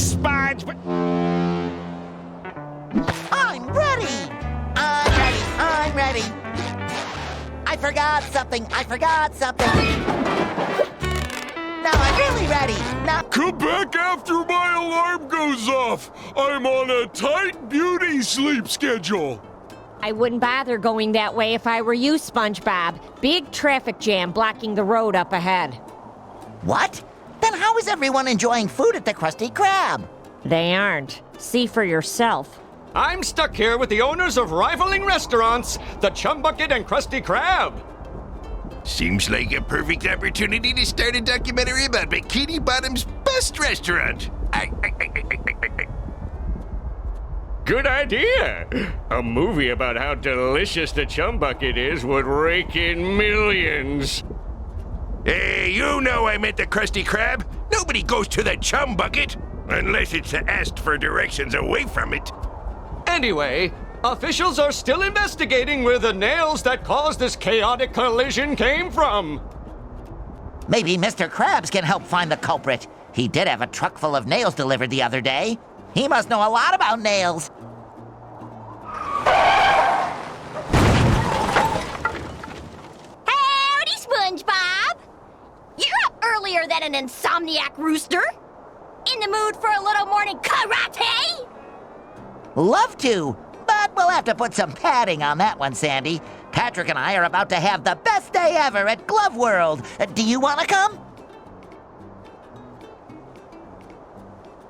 SpongeBob. I'm ready! I'm ready! I forgot something! Now I'm really ready! Now... Come back after my alarm goes off! I'm on a tight beauty sleep schedule! I wouldn't bother going that way if I were you, SpongeBob. Big traffic jam blocking the road up ahead. What? Then how is everyone enjoying food at the Krusty Krab? They aren't. See for yourself. I'm stuck here with the owners of rivaling restaurants, the Chum Bucket and Krusty Krab. Seems like a perfect opportunity to start a documentary about Bikini Bottom's best restaurant. Good idea! A movie about how delicious the Chum Bucket is would rake in millions. Hey, you know I meant the Krusty Krab. Nobody goes to the Chum Bucket unless it's asked for directions away from it. Anyway, officials are still investigating where the nails that caused this chaotic collision came from. Maybe Mr. Krabs can help find the culprit. He did have a truck full of nails delivered the other day. He must know a lot about nails. Howdy, SpongeBob! You're up earlier than an insomniac rooster. In the mood for a little morning karate? Love to, but we'll have to put some padding on that one, Sandy. Patrick and I are about to have the best day ever at Glove World. Do you want to come?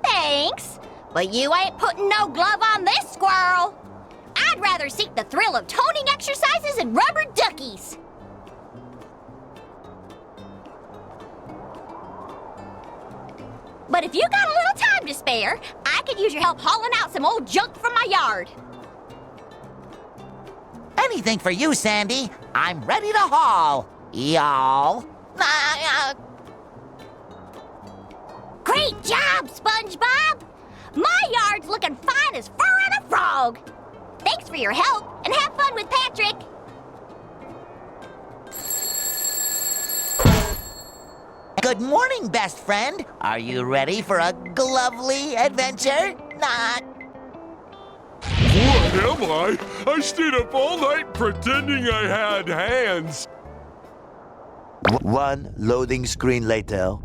Thanks, but you ain't putting no glove on this squirrel. I'd rather seek the thrill of toning exercises and rubber duckies. But if you got a little time to spare, I could use your help hauling out some old junk from my yard. Anything for you, Sandy. I'm ready to haul. Y'all. Great job, SpongeBob! My yard's looking fine as fur on a frog. Thanks for your help, and have fun with Patrick. Good morning, best friend. Are you ready for a glovely adventure? What am I? I stayed up all night pretending I had hands. One loading screen later.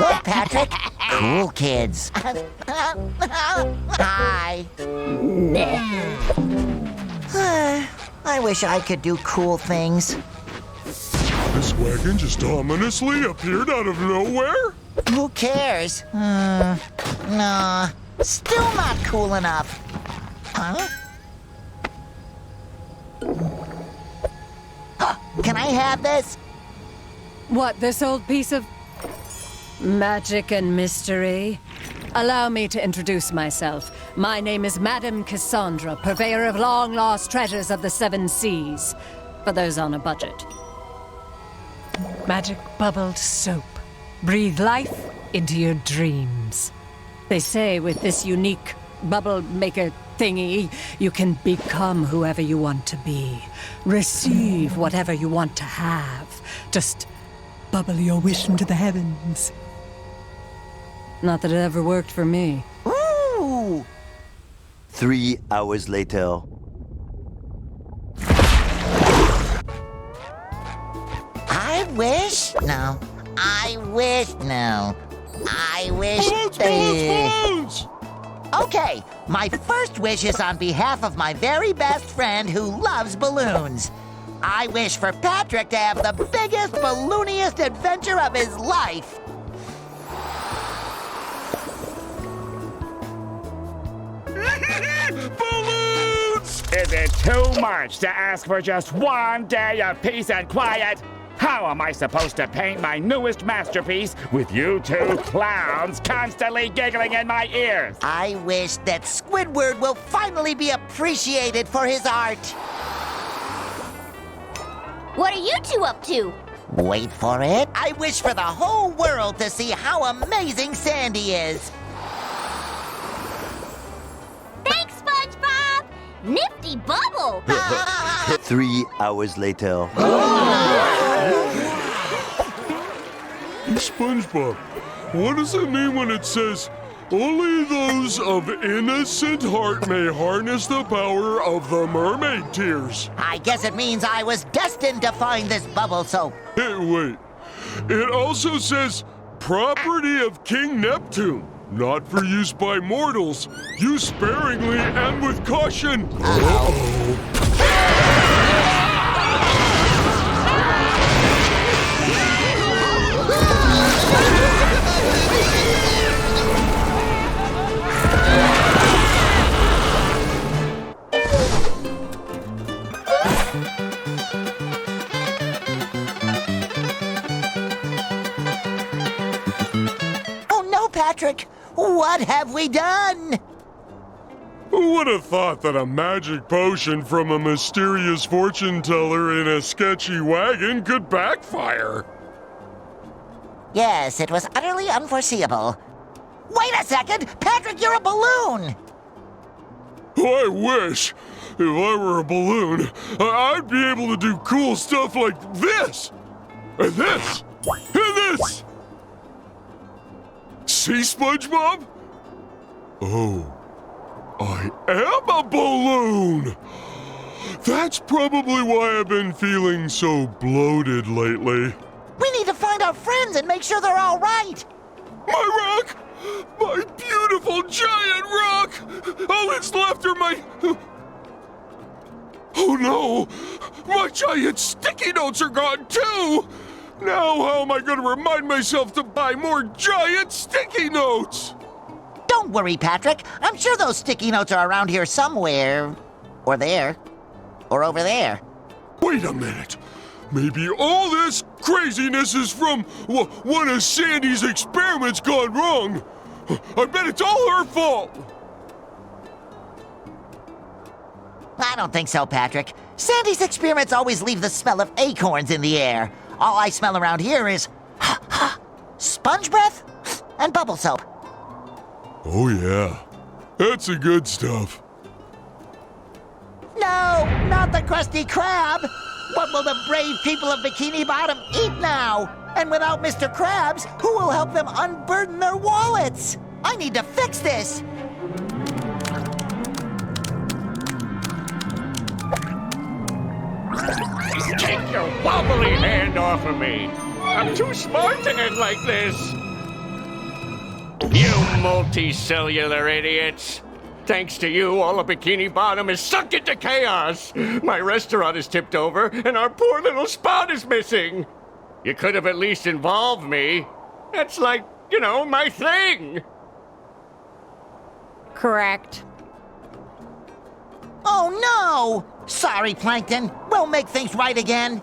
Look, Patrick. Cool kids. Hi. I wish I could do cool things. This wagon just ominously appeared out of nowhere? Who cares? Nah, still not cool enough. Huh? Can I have this? What, this old piece of magic and mystery? Allow me to introduce myself. My name is Madame Cassandra, purveyor of long-lost treasures of the seven seas, for those on a budget. Magic bubbled soap. Breathe life into your dreams. They say with this unique bubble maker thingy, you can become whoever you want to be. Receive whatever you want to have. Just bubble your wish into the heavens. Not that it ever worked for me. Ooh! 3 hours later. I wish? No. I wish? No. I wish... Balloons! Okay, my first wish is on behalf of my very best friend who loves balloons. I wish for Patrick to have the biggest, ballooniest adventure of his life. Balloons! Is it too much to ask for just one day of peace and quiet? How am I supposed to paint my newest masterpiece with you two clowns constantly giggling in my ears? I wish that Squidward will finally be appreciated for his art. What are you two up to? Wait for it. I wish for the whole world to see how amazing Sandy is. Nifty bubble! 3 hours later. SpongeBob, what does it mean when it says, only those of innocent heart may harness the power of the mermaid tears? I guess it means I was destined to find this bubble soap. Hey, wait. It also says, property of King Neptune. Not for use by mortals. Use sparingly and with caution. Oh no, Patrick! What have we done? Who would have thought that a magic potion from a mysterious fortune teller in a sketchy wagon could backfire? Yes, it was utterly unforeseeable. Wait a second! Patrick, you're a balloon! I wish. If I were a balloon, I'd be able to do cool stuff like this! And this! And this! See, SpongeBob? Oh, I am a balloon! That's probably why I've been feeling so bloated lately. We need to find our friends and make sure they're all right! My rock! My beautiful giant rock! All that's left are my... Oh no! My giant sticky notes are gone too! Now how am I going to remind myself to buy more giant sticky notes? Don't worry, Patrick. I'm sure those sticky notes are around here somewhere. Or there. Or over there. Wait a minute. Maybe all this craziness is from one of Sandy's experiments gone wrong. I bet it's all her fault. I don't think so, Patrick. Sandy's experiments always leave the smell of acorns in the air. All I smell around here is sponge breath and bubble soap. Oh yeah, that's the good stuff. No, not the Krusty Krab. What will the brave people of Bikini Bottom eat now? And without Mr. Krabs, who will help them unburden their wallets? I need to fix this. Take your wobbly hand off of me! I'm too smart to end like this! You multicellular idiots! Thanks to you, all of Bikini Bottom is sunk into chaos! My restaurant is tipped over, and our poor little spot is missing! You could have at least involved me. That's like, my thing! Correct. Oh no! Sorry, Plankton. We'll make things right again.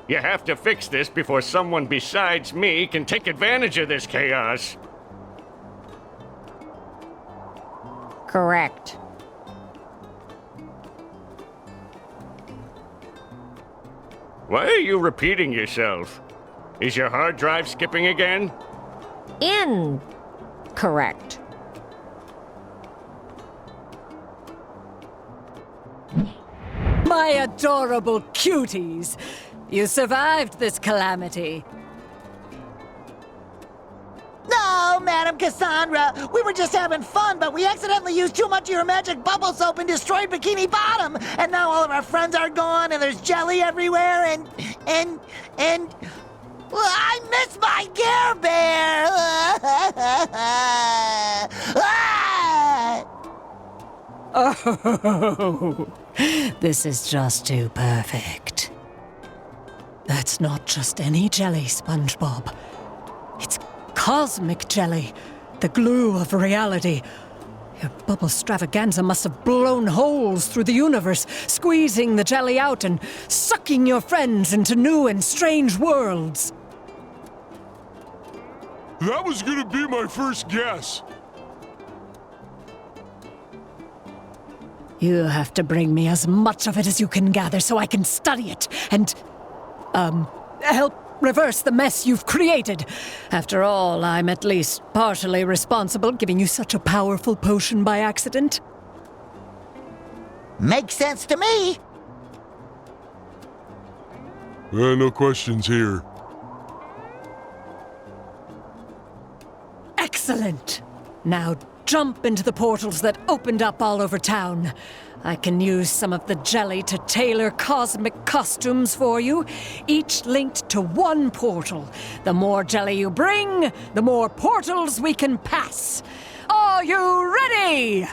You have to fix this before someone besides me can take advantage of this chaos. Correct. Why are you repeating yourself? Is your hard drive skipping again? Incorrect. My adorable cuties! You survived this calamity. No, Madam Cassandra. We were just having fun, but we accidentally used too much of your magic bubble soap and destroyed Bikini Bottom. And now all of our friends are gone, and there's jelly everywhere, and... Well, I miss my Care Bear! Oh, this is just too perfect. That's not just any jelly, SpongeBob. It's cosmic jelly, the glue of reality. Your bubble stravaganza must have blown holes through the universe, squeezing the jelly out and sucking your friends into new and strange worlds. That was gonna be my first guess. You have to bring me as much of it as you can gather so I can study it and, help reverse the mess you've created. After all, I'm at least partially responsible, giving you such a powerful potion by accident. Makes sense to me. No questions here. Excellent! Now jump into the portals that opened up all over town. I can use some of the jelly to tailor cosmic costumes for you, each linked to one portal. The more jelly you bring, the more portals we can pass. Are you ready?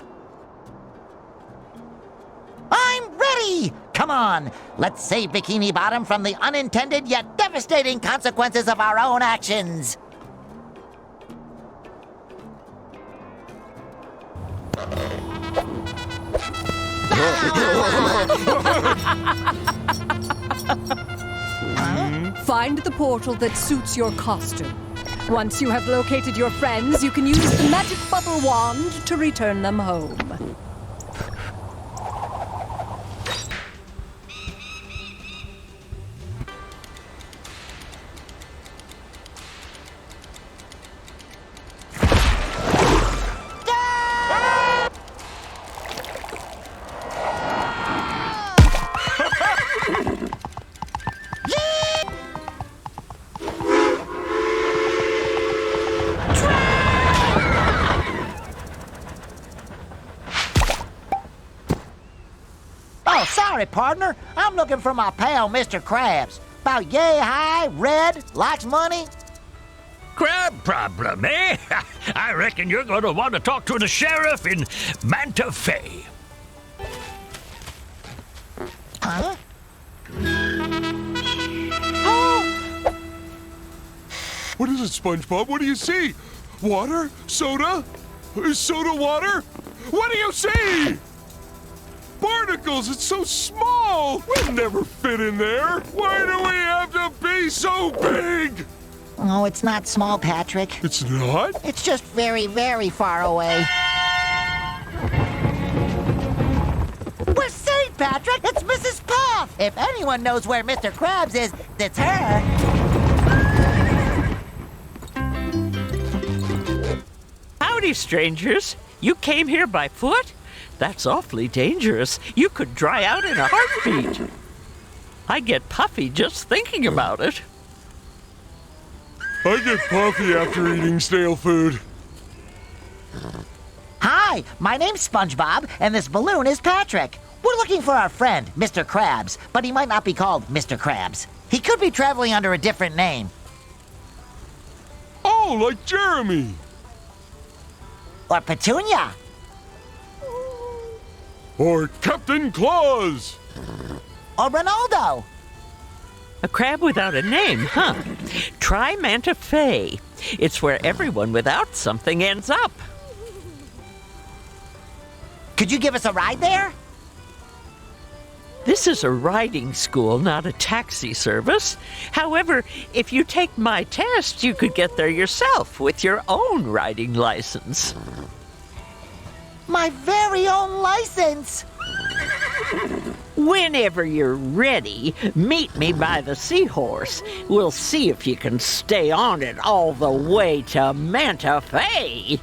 I'm ready! Come on, let's save Bikini Bottom from the unintended yet devastating consequences of our own actions. Find the portal that suits your costume. Once you have located your friends, you can use the magic bubble wand to return them home. Oh, sorry, partner. I'm looking for my pal, Mr. Krabs. About yay high, red, likes money. Crab problem, eh? I reckon you're going to want to talk to the sheriff in Manta Fe. Huh? What is it, SpongeBob? What do you see? Water? Soda? Is soda water? What do you see? Barnacles! It's so small! We'll never fit in there! Why do we have to be so big? Oh, it's not small, Patrick. It's not? It's just very, very far away. We're safe, Patrick! It's Mrs. Puff! If anyone knows where Mr. Krabs is, it's her. Howdy, strangers. You came here by foot? That's awfully dangerous. You could dry out in a heartbeat. I get puffy just thinking about it. I get puffy after eating stale food. Hi, my name's SpongeBob, and this balloon is Patrick. We're looking for our friend, Mr. Krabs, but he might not be called Mr. Krabs. He could be traveling under a different name. Oh, like Jeremy. Or Petunia. Or Captain Claus. Or Ronaldo. A crab without a name, huh? Try Manta Fe. It's where everyone without something ends up. Could you give us a ride there? This is a riding school, not a taxi service. However, if you take my test, you could get there yourself with your own riding license. My very own license! Whenever you're ready, meet me by the seahorse. We'll see if you can stay on it all the way to Manta Fe.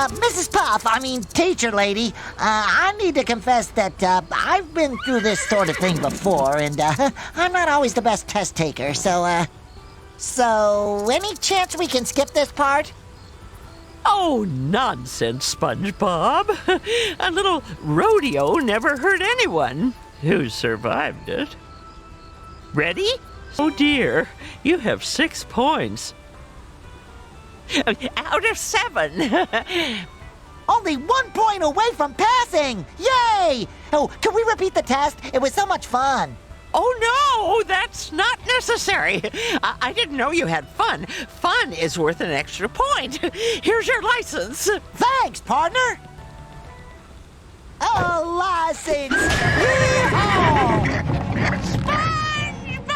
Mrs. Puff, teacher lady, I need to confess that I've been through this sort of thing before, and I'm not always the best test taker, so any chance we can skip this part? Oh, nonsense, SpongeBob. A little rodeo never hurt anyone who survived it. Ready? Oh dear, you have 6 points. Out of 7. Only 1 point away from passing! Yay! Oh, can we repeat the test? It was so much fun. Oh, no, that's not necessary. I didn't know you had fun. Fun is worth an extra point. Here's your license. Thanks, partner. A license! Yeehaw! SpongeBob!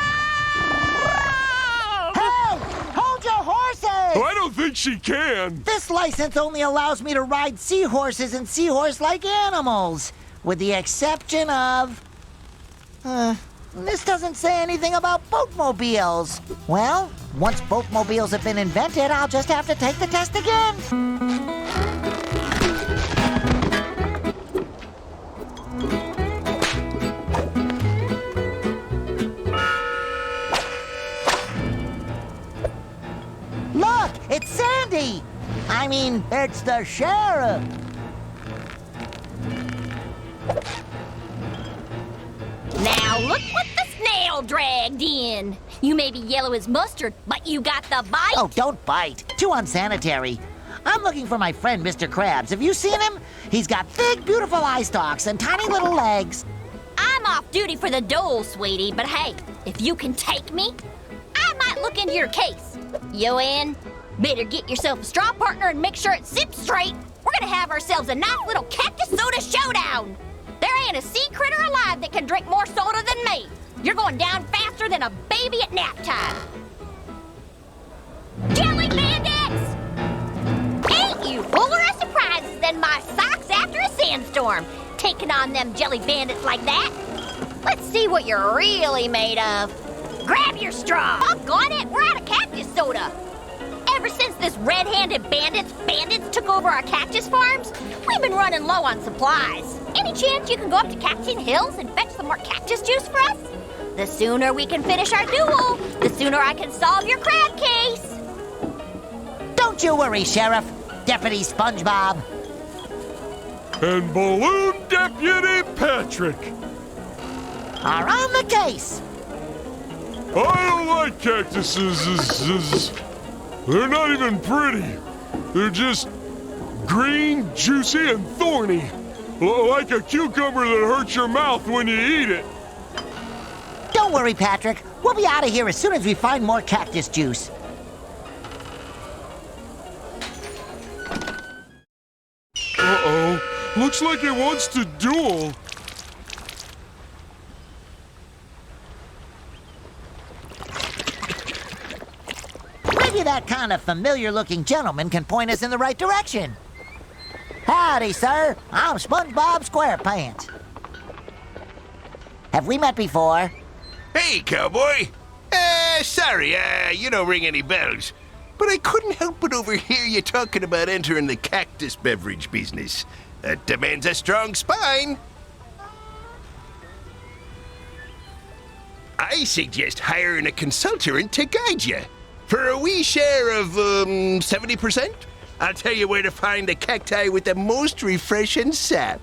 think she can. This license only allows me to ride seahorses and seahorse-like animals, with the exception of... this doesn't say anything about boatmobiles. Well, once boatmobiles have been invented, I'll just have to take the test again. Look, it's Sandy! I mean, it's the sheriff. Now look what the snail dragged in. You may be yellow as mustard, but you got the bite. Oh, don't bite. Too unsanitary. I'm looking for my friend, Mr. Krabs. Have you seen him? He's got big, beautiful eye stalks and tiny little legs. I'm off duty for the dole, sweetie, but hey, if you can take me, I might look into your case. You in? Better get yourself a straw partner and make sure it sips straight. We're gonna have ourselves a nice little cactus soda showdown. There ain't a sea critter alive that can drink more soda than me. You're going down faster than a baby at nap time. Jelly bandits! Ain't you fuller of surprises than my socks after a sandstorm, taking on them jelly bandits like that? Let's see what you're really made of. Grab your straw. Doggone it, we're out of cactus soda. Ever since this red-handed bandits took over our cactus farms, we've been running low on supplies. Any chance you can go up to Cactus Hills and fetch some more cactus juice for us? The sooner we can finish our duel, the sooner I can solve your crab case. Don't you worry, Sheriff. Deputy SpongeBob. And Balloon Deputy Patrick. Are on the case. I don't like cactuses. They're not even pretty. They're just green, juicy, and thorny. Like a cucumber that hurts your mouth when you eat it. Don't worry, Patrick. We'll be out of here as soon as we find more cactus juice. Uh-oh. Looks like it wants to duel. Maybe that kind of familiar-looking gentleman can point us in the right direction. Howdy, sir. I'm SpongeBob SquarePants. Have we met before? Hey, cowboy. Sorry, you don't ring any bells. But I couldn't help but overhear you talking about entering the cactus beverage business. That demands a strong spine. I suggest hiring a consultant to guide you. For a wee share of, 70%, I'll tell you where to find the cacti with the most refreshing sap.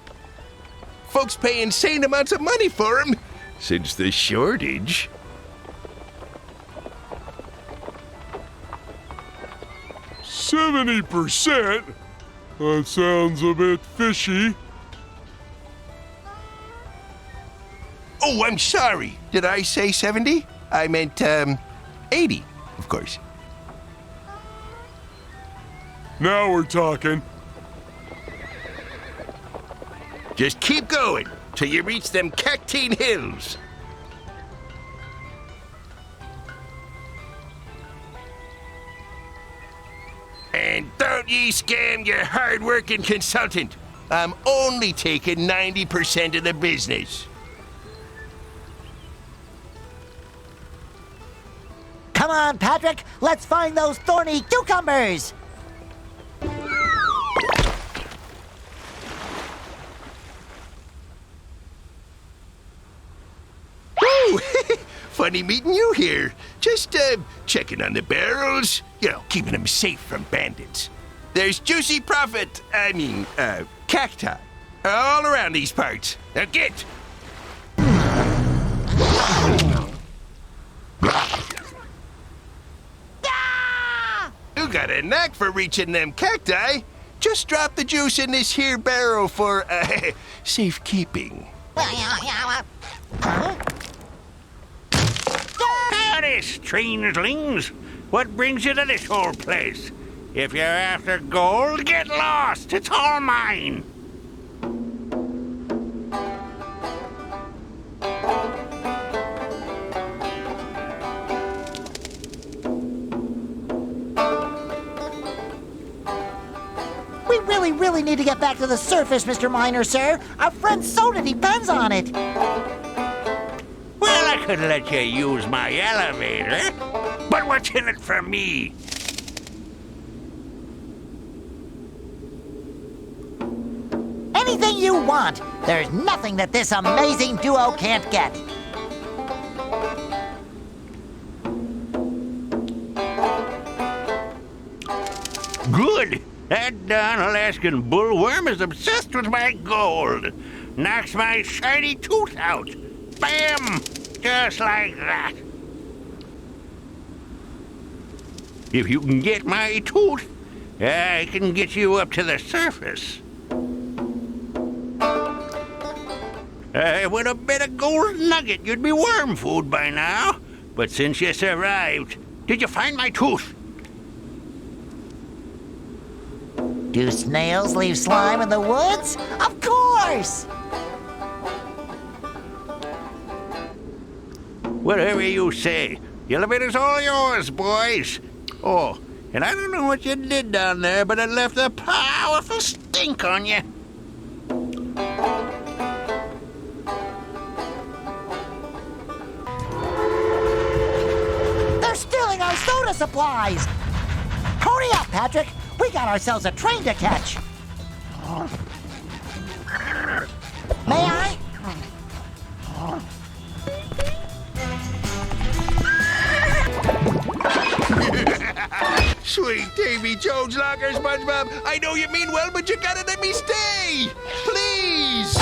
Folks pay insane amounts of money for them, since the shortage. 70%? That sounds a bit fishy. Oh, I'm sorry. Did I say 70? I meant, 80, of course. Now we're talking. Just keep going till you reach them Cactine Hills. And don't ye scam your hard-working consultant. I'm only taking 90% of the business. Come on, Patrick. Let's find those thorny cucumbers. Ooh, funny meeting you here. Just, checking on the barrels. You know, keeping them safe from bandits. There's juicy cacti, all around these parts. Now get! You got a knack for reaching them cacti. Just drop the juice in this here barrel for, safekeeping. Howdy, strangelings. What brings you to this whole place? If you're after gold, get lost. It's all mine. really need to get back to the surface, Mr. Miner, sir. Our friend Soda depends on it. Well, I could let you use my elevator, but what's in it for me? Anything you want. There's nothing that this amazing duo can't get. Good. That darn Alaskan bullworm is obsessed with my gold. Knocks my shiny tooth out. Bam! Just like that. If you can get my tooth, I can get you up to the surface. With a bit of gold nugget, you'd be worm food by now. But since you survived, did you find my tooth? Do snails leave slime in the woods? Of course! Whatever you say. The elevator's all yours, boys. Oh, and I don't know what you did down there, but it left a powerful stink on you. They're stealing our soda supplies! Hurry up, Patrick! We got ourselves a train to catch! May I? Sweet Davy Jones locker, SpongeBob. I know you mean well, but you gotta let me stay. Please.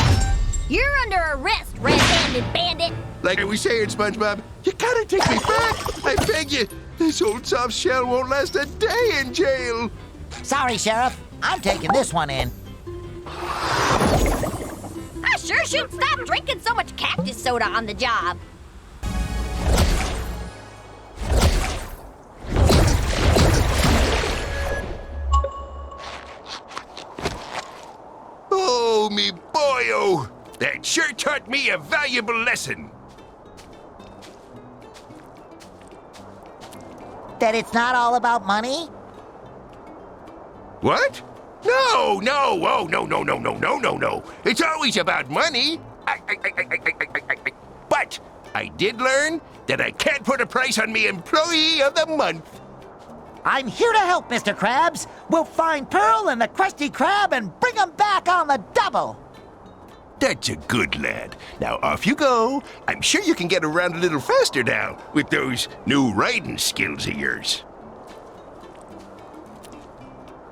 You're under arrest, red-handed bandit. Like I was saying, SpongeBob, you gotta take me back. I beg you. This old soft shell won't last a day in jail. Sorry, Sheriff. I'm taking this one in. I sure should stop drinking so much cactus soda on the job. Oh, me boyo. That sure taught me a valuable lesson. That it's not all about money? What? No. Oh, no. It's always about money. But I did learn that I can't put a price on me employee of the month. I'm here to help, Mr. Krabs. We'll find Pearl and the Krusty Krab and bring them back on the double. That's a good lad. Now off you go. I'm sure you can get around a little faster now with those new riding skills of yours.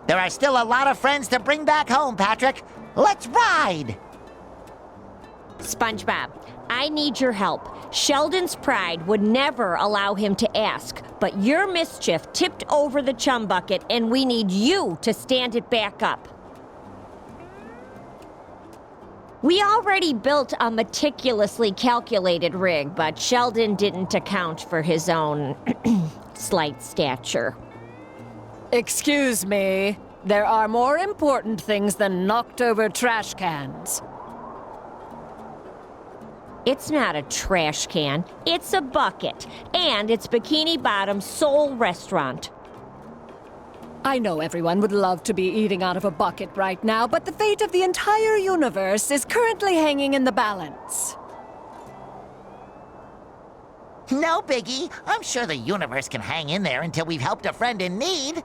There are still a lot of friends to bring back home, Patrick. Let's ride! SpongeBob, I need your help. Sheldon's pride would never allow him to ask, but your mischief tipped over the chum bucket, and we need you to stand it back up. We already built a meticulously calculated rig, but Sheldon didn't account for his own slight stature. Excuse me. There are more important things than knocked-over trash cans. It's not a trash can. It's a bucket. And it's Bikini Bottom's sole restaurant. I know everyone would love to be eating out of a bucket right now, but the fate of the entire universe is currently hanging in the balance. No biggie. I'm sure the universe can hang in there until we've helped a friend in need.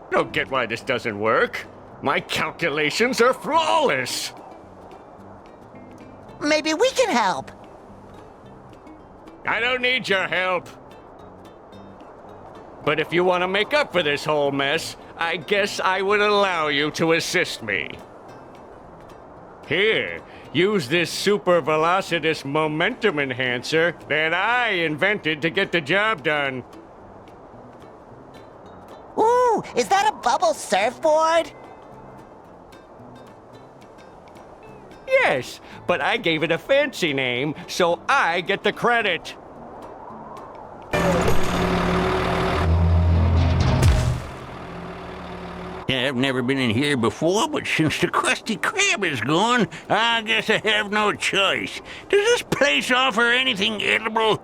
Don't get why this doesn't work. My calculations are flawless. Maybe we can help. I don't need your help. But if you want to make up for this whole mess, I guess I would allow you to assist me. Here, use this super velocitous momentum enhancer that I invented to get the job done. Ooh, is that a bubble surfboard? Yes, but I gave it a fancy name, so I get the credit. I've never been in here before, but since the Krusty Krab is gone, I guess I have no choice. Does this place offer anything edible?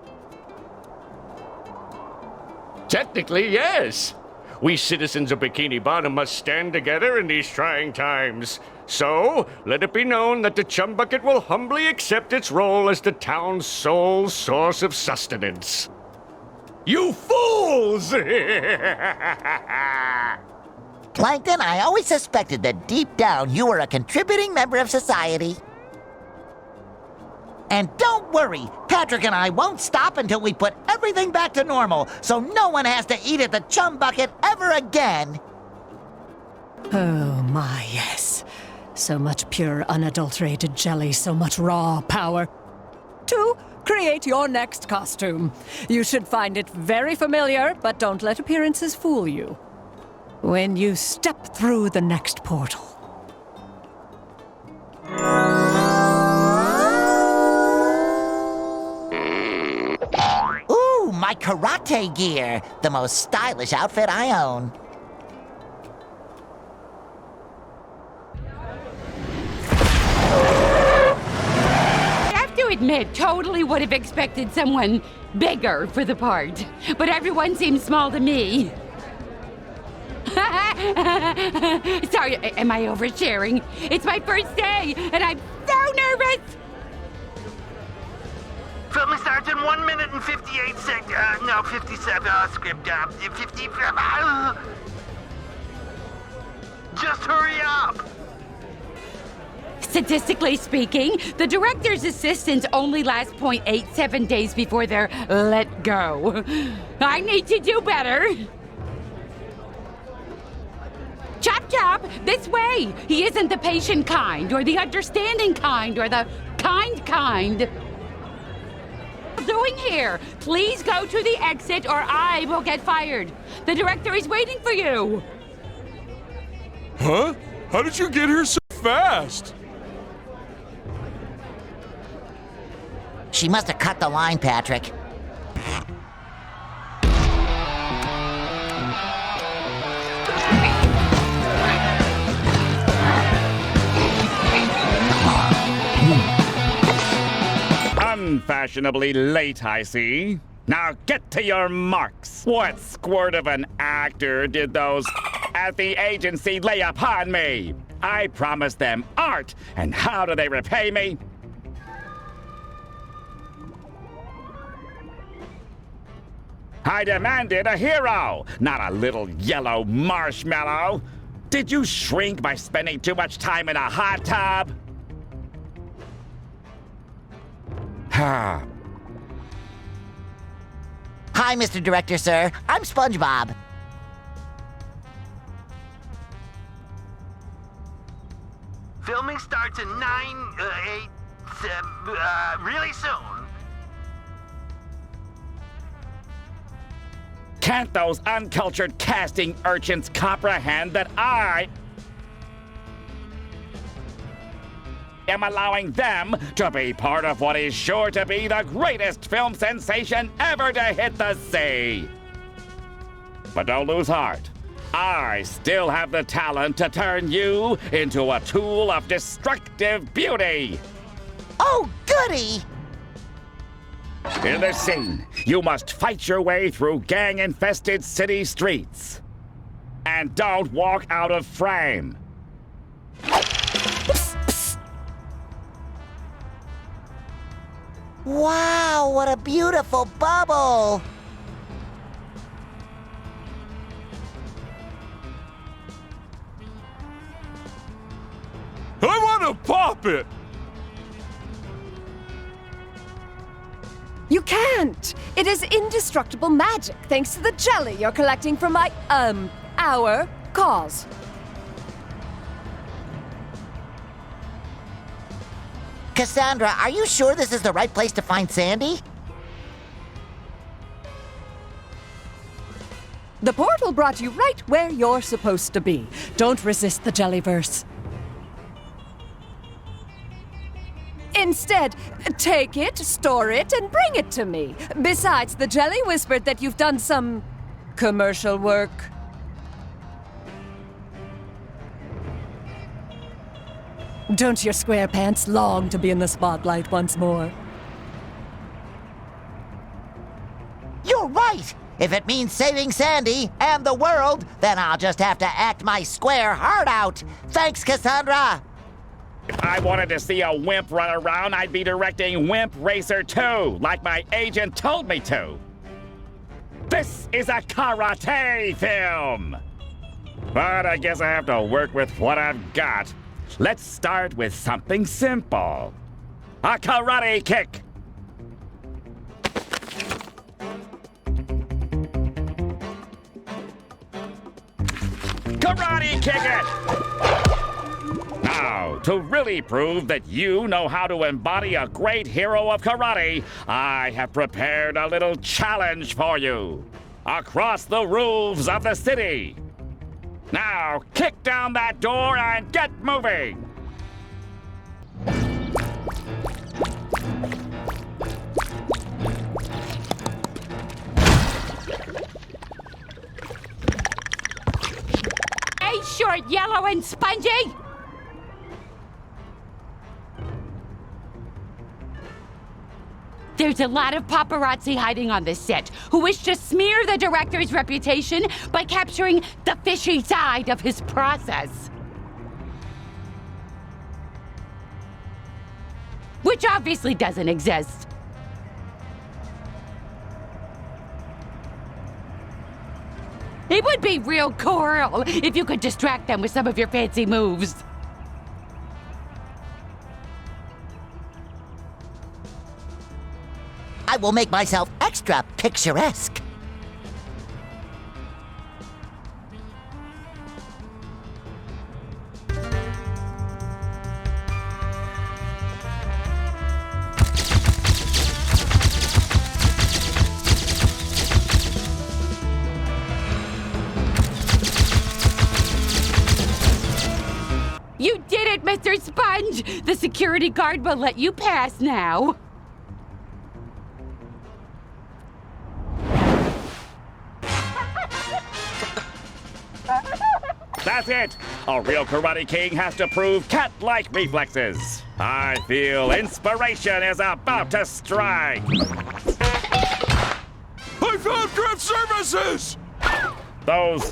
Technically, yes. We citizens of Bikini Bottom must stand together in these trying times. So, let it be known that the Chum Bucket will humbly accept its role as the town's sole source of sustenance. You fools! Plankton, I always suspected that deep down you were a contributing member of society. And don't worry, Patrick and I won't stop until we put everything back to normal, so no one has to eat at the Chum Bucket ever again. Oh my, yes. So much pure, unadulterated jelly, so much raw power. To create your next costume. You should find it very familiar, but don't let appearances fool you. When you step through the next portal. Ooh, my karate gear. The most stylish outfit I own. To admit, totally would have expected someone bigger for the part, but everyone seems small to me. Sorry, am I oversharing? It's my first day, and I'm so nervous! Filming starts in 1 minute and 58 seconds. No, 57. Script 50. Just hurry up! Statistically speaking, the director's assistants only last 0.87 days before they're let go. I need to do better. Chop Chop, this way! He isn't the patient kind, or the understanding kind, or the kind. What are you doing here? Please go to the exit or I will get fired. The director is waiting for you. Huh? How did you get here so fast? She must have cut the line, Patrick. Unfashionably late, I see. Now get to your marks. What squirt of an actor did those at the agency lay upon me? I promised them art, and how do they repay me? I demanded a hero, not a little yellow marshmallow. Did you shrink by spending too much time in a hot tub? Hi, Mr. Director, sir. I'm SpongeBob. Filming starts in 7, really soon. Can't those uncultured casting urchins comprehend that I am allowing them to be part of what is sure to be the greatest film sensation ever to hit the sea? But don't lose heart. I still have the talent to turn you into a tool of destructive beauty. Oh, goody! In this scene, you must fight your way through gang-infested city streets. And don't walk out of frame. Wow, what a beautiful bubble! I want to pop it! You can't! It is indestructible magic, thanks to the jelly you're collecting from my, our cause. Cassandra, are you sure this is the right place to find Sandy? The portal brought you right where you're supposed to be. Don't resist the Jellyverse. Instead, take it, store it, and bring it to me. Besides, the jelly whispered that you've done some commercial work. Don't your SquarePants long to be in the spotlight once more? You're right! If it means saving Sandy and the world, then I'll just have to act my square heart out. Thanks, Cassandra. If I wanted to see a wimp run around, I'd be directing Wimp Racer 2, like my agent told me to. This is a karate film. But I guess I have to work with what I've got. Let's start with something simple. A karate kick. Karate kick it! Now, to really prove that you know how to embody a great hero of karate, I have prepared a little challenge for you. Across the roofs of the city. Now, kick down that door and get moving! Hey, short, yellow, and spongy! There's a lot of paparazzi hiding on this set who wish to smear the director's reputation by capturing the fishy side of his process. Which obviously doesn't exist. It would be real cool if you could distract them with some of your fancy moves. I will make myself extra picturesque. You did it, Mr. Sponge! The security guard will let you pass now. That's it! A real Karate King has to prove cat-like reflexes. I feel inspiration is about to strike. I found craft services! Those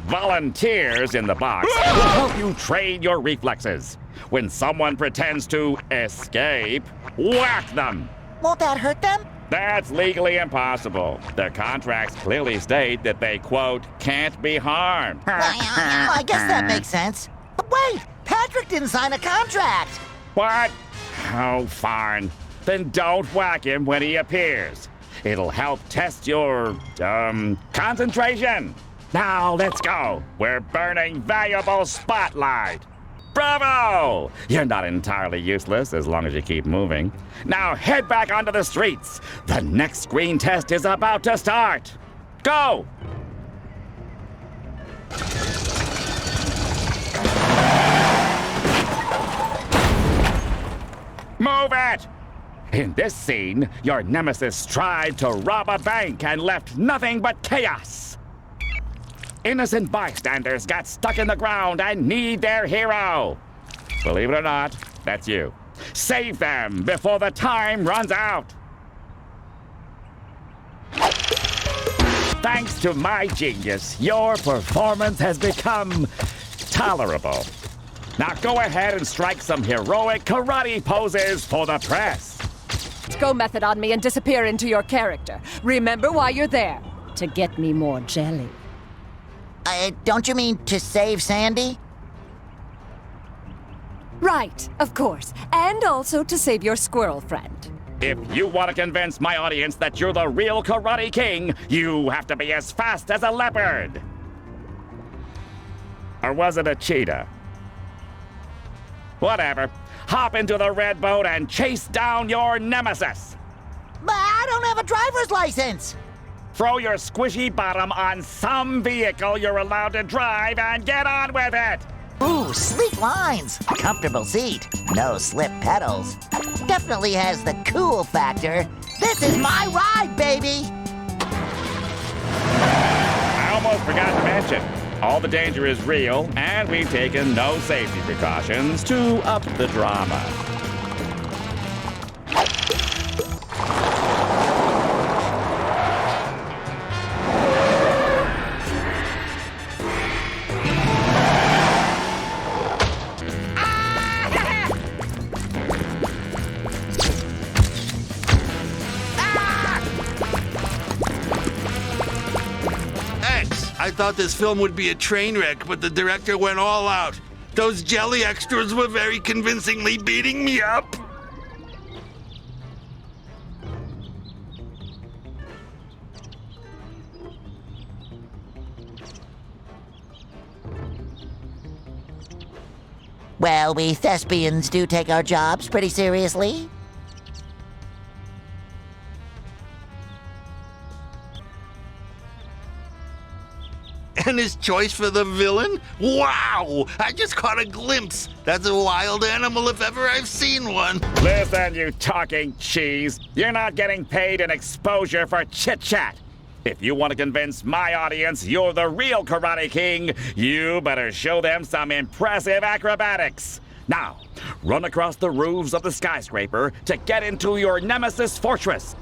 volunteers in the box will help you train your reflexes. When someone pretends to escape, whack them. Won't that hurt them? That's legally impossible. Their contracts clearly state that they, quote, can't be harmed. Well, I guess that makes sense. But wait, Patrick didn't sign a contract. What? Oh, fine. Then don't whack him when he appears. It'll help test your, concentration. Now, let's go. We're burning valuable spotlight. Bravo! You're not entirely useless as long as you keep moving. Now head back onto the streets. The next screen test is about to start. Go! Move it! In this scene, your nemesis tried to rob a bank and left nothing but chaos. Innocent bystanders got stuck in the ground and need their hero. Believe it or not, that's you. Save them before the time runs out. Thanks to my genius, your performance has become tolerable. Now go ahead and strike some heroic karate poses for the press. Go method on me and disappear into your character. Remember why you're there. To get me more jelly. Don't you mean to save Sandy? Right, of course. And also to save your squirrel friend. If you want to convince my audience that you're the real Karate King, you have to be as fast as a leopard. Or was it a cheetah? Whatever. Hop into the red boat and chase down your nemesis. But I don't have a driver's license. Throw your squishy bottom on some vehicle you're allowed to drive and get on with it. Ooh, sleek lines, comfortable seat, no slip pedals. Definitely has the cool factor. This is my ride, baby! I almost forgot to mention, all the danger is real, and we've taken no safety precautions to up the drama. I thought this film would be a train wreck, but the director went all out. Those jelly extras were very convincingly beating me up. Well, we thespians do take our jobs pretty seriously. And his choice for the villain? Wow! I just caught a glimpse. That's a wild animal if ever I've seen one. Listen, you talking cheese. You're not getting paid an exposure for chit-chat. If you want to convince my audience you're the real Karate King, you better show them some impressive acrobatics. Now, run across the roofs of the skyscraper to get into your nemesis fortress.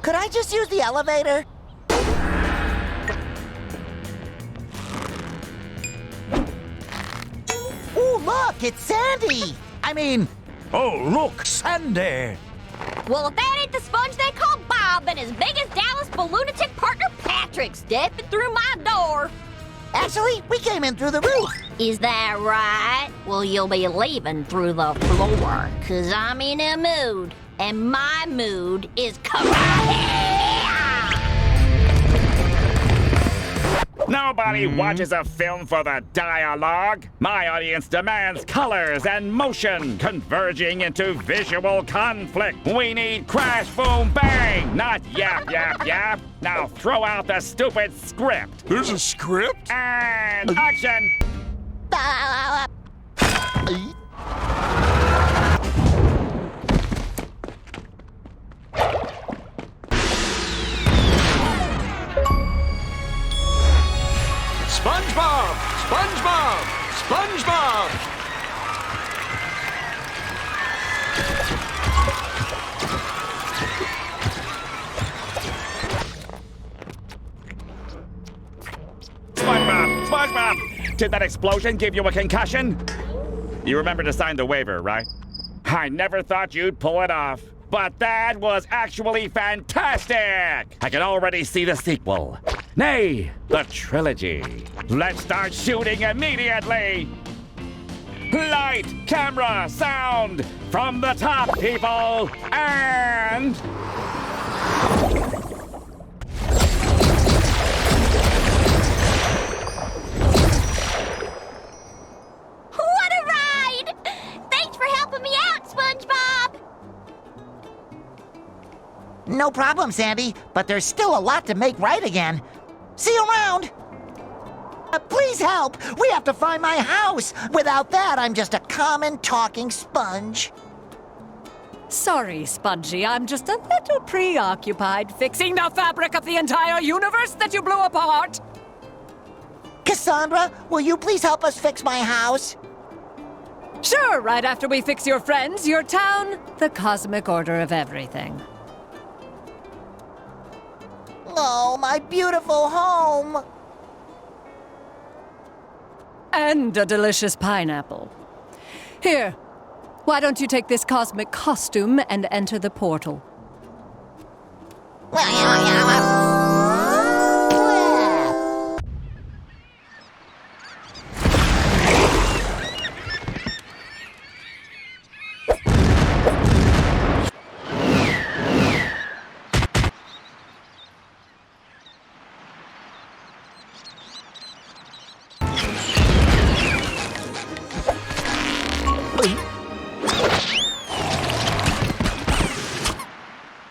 Could I just use the elevator? Ooh, look, it's Sandy! Oh, look, Sandy! Well, if that ain't the sponge they call Bob and his biggest Dallas balloonatic partner Patrick stepping through my door. Actually, we came in through the roof. Is that right? Well, you'll be leaving through the floor, 'cause I'm in a mood, and my mood is karate! Nobody watches a film for the dialogue. My audience demands colors and motion converging into visual conflict. We need crash, boom, bang, not yap, yap, yap. Now throw out the stupid script. There's a script? And action! SpongeBob! SpongeBob! SpongeBob! SpongeBob! SpongeBob! Did that explosion give you a concussion? You remember to sign the waiver, right? I never thought you'd pull it off. But that was actually fantastic! I can already see the sequel. Nay, the trilogy. Let's start shooting immediately! Light, camera, sound! From the top, people! And... What a ride! Thanks for helping me out, SpongeBob! No problem, Sandy, but there's still a lot to make right again. See you around! Please help! We have to find my house! Without that, I'm just a common talking sponge. Sorry, Spongy, I'm just a little preoccupied fixing the fabric of the entire universe that you blew apart. Cassandra, will you please help us fix my house? Sure, right after we fix your friends, your town, the cosmic order of everything. Oh, my beautiful home! And a delicious pineapple. Here, why don't you take this cosmic costume and enter the portal?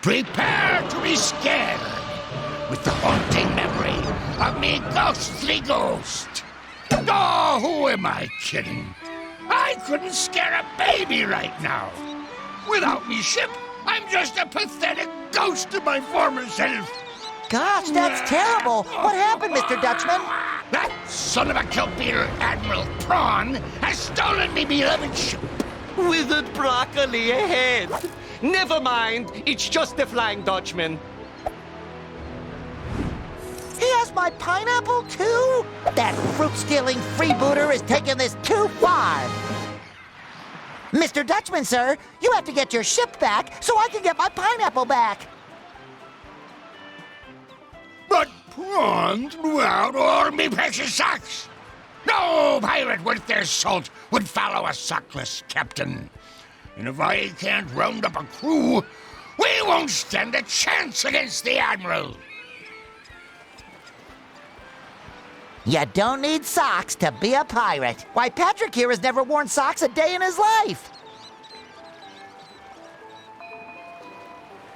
Prepare to be scared with the haunting memory of me ghostly ghost. Oh, who am I kidding? I couldn't scare a baby right now. Without me ship, I'm just a pathetic ghost of my former self. Gosh, that's terrible. What happened, Mr. Dutchman? That son of a kelpie, Admiral Prawn, has stolen me beloved ship. Withered broccoli ahead. Never mind, it's just the Flying Dutchman. He has my pineapple, too? That fruit-stealing freebooter is taking this too far. Mr. Dutchman, sir, you have to get your ship back so I can get my pineapple back. But prawn throughout all me precious socks. No pirate worth their salt would follow a sockless captain. And if I can't round up a crew, we won't stand a chance against the Admiral. You don't need socks to be a pirate. Why, Patrick here has never worn socks a day in his life.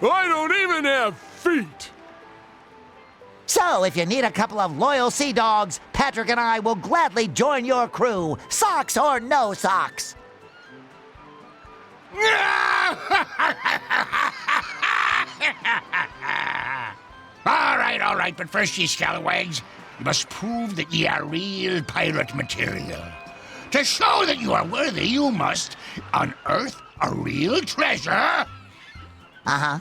I don't even have feet. So, if you need a couple of loyal sea dogs, Patrick and I will gladly join your crew, socks or no socks. All right, but first, ye scalawags, you must prove that ye are real pirate material. To show that you are worthy, you must unearth a real treasure. Uh-huh.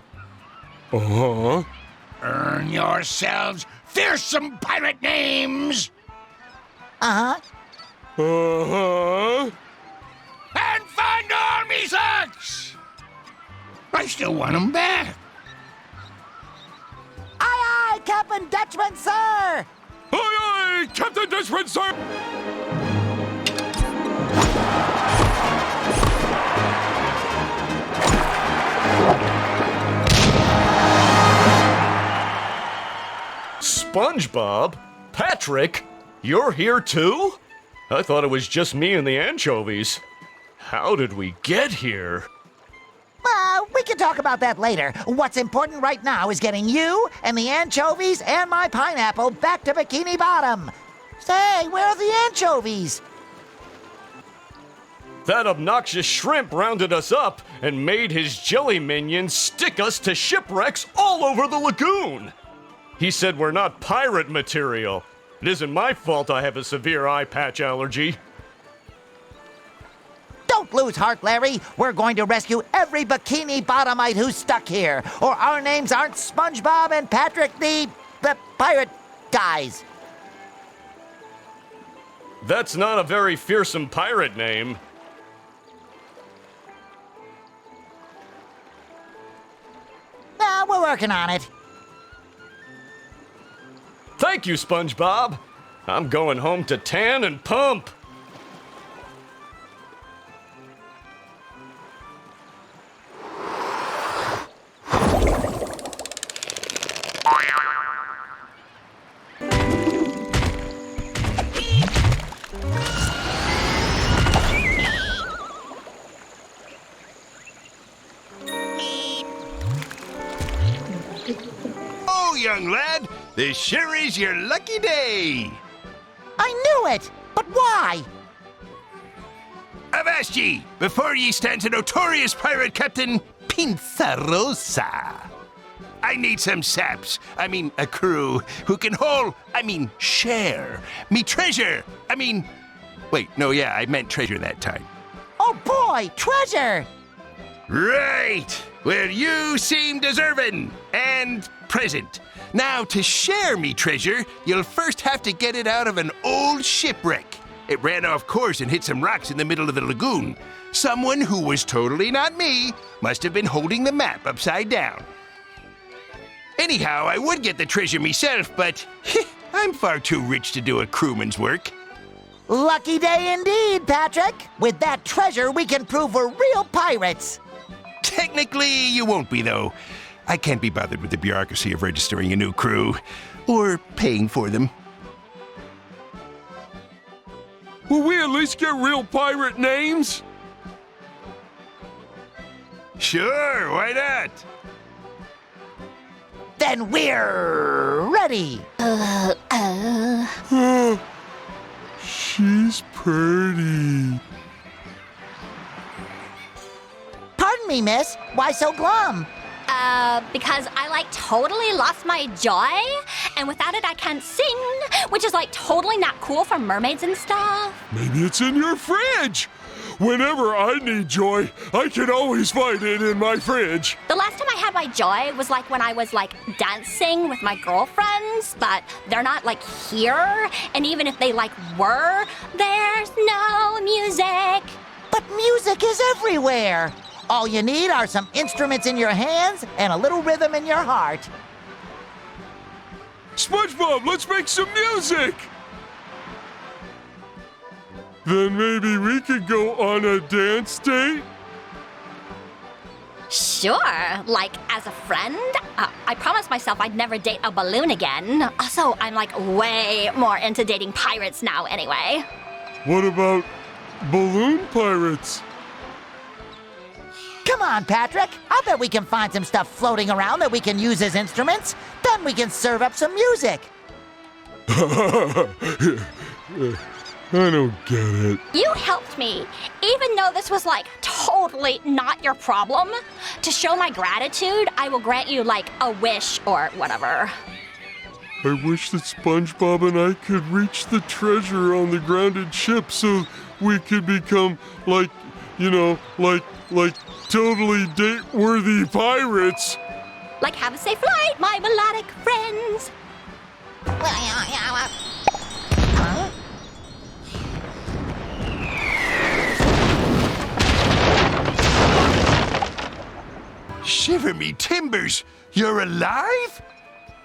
Uh-huh. Earn yourselves fearsome pirate names. Uh-huh. Uh-huh. And find all me socks. I still want them back. Aye, aye, Captain Dutchman, sir! Aye, aye, Captain Dutchman, sir! SpongeBob? Patrick? You're here too? I thought it was just me and the anchovies. How did we get here? We can talk about that later. What's important right now is getting you and the anchovies and my pineapple back to Bikini Bottom. Say, where are the anchovies? That obnoxious shrimp rounded us up and made his jelly minions stick us to shipwrecks all over the lagoon. He said we're not pirate material. It isn't my fault I have a severe eye patch allergy. Don't lose heart, Larry. We're going to rescue every Bikini Bottomite who's stuck here, or our names aren't SpongeBob and Patrick the pirate guys. That's not a very fearsome pirate name. We're working on it. Thank you, SpongeBob. I'm going home to tan and pump. Oh, young lad, this sure is your lucky day. I knew it! But why? I've asked ye, before ye stands a notorious pirate captain, Pinzarosa. I need some saps, a crew, who can share me treasure. I meant treasure that time. Oh boy, treasure! Right! Well, you seem deserving and present. Now, to share me treasure, you'll first have to get it out of an old shipwreck. It ran off course and hit some rocks in the middle of the lagoon. Someone who was totally not me must have been holding the map upside down. Anyhow, I would get the treasure myself, but I'm far too rich to do a crewman's work. Lucky day indeed, Patrick. With that treasure, we can prove we're real pirates. Technically, you won't be, though. I can't be bothered with the bureaucracy of registering a new crew, or paying for them. Will we at least get real pirate names? Sure, why not? Then we're ready. She's pretty. Pardon me, miss. Why so glum? Because I totally lost my joy, and without it I can't sing, which is totally not cool for mermaids and stuff. Maybe it's in your fridge. Whenever I need joy, I can always find it in my fridge. The last time I had my joy was when I was dancing with my girlfriends, but they're not here, and even if they were, there's no music. But music is everywhere. All you need are some instruments in your hands and a little rhythm in your heart. SpongeBob, let's make some music! Then maybe we could go on a dance date? Sure, like as a friend. I promised myself I'd never date a balloon again. Also, I'm like way more into dating pirates now anyway. What about balloon pirates? Come on, Patrick. I'll bet we can find some stuff floating around that we can use as instruments. Then we can serve up some music. I don't get it. You helped me, even though this was like totally not your problem. To show my gratitude, I will grant you like a wish or whatever. I wish that SpongeBob and I could reach the treasure on the grounded ship so we could become like, you know, like totally date-worthy pirates. Like have a safe flight, my melodic friends. Huh? Shiver me timbers! You're alive?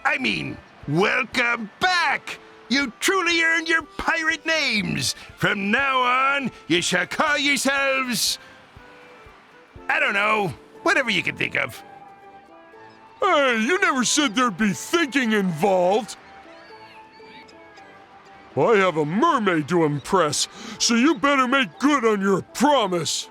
I mean, welcome back! You truly earned your pirate names! From now on, you shall call yourselves... I don't know, whatever you can think of. Hey, you never said there'd be thinking involved! I have a mermaid to impress, so you better make good on your promise!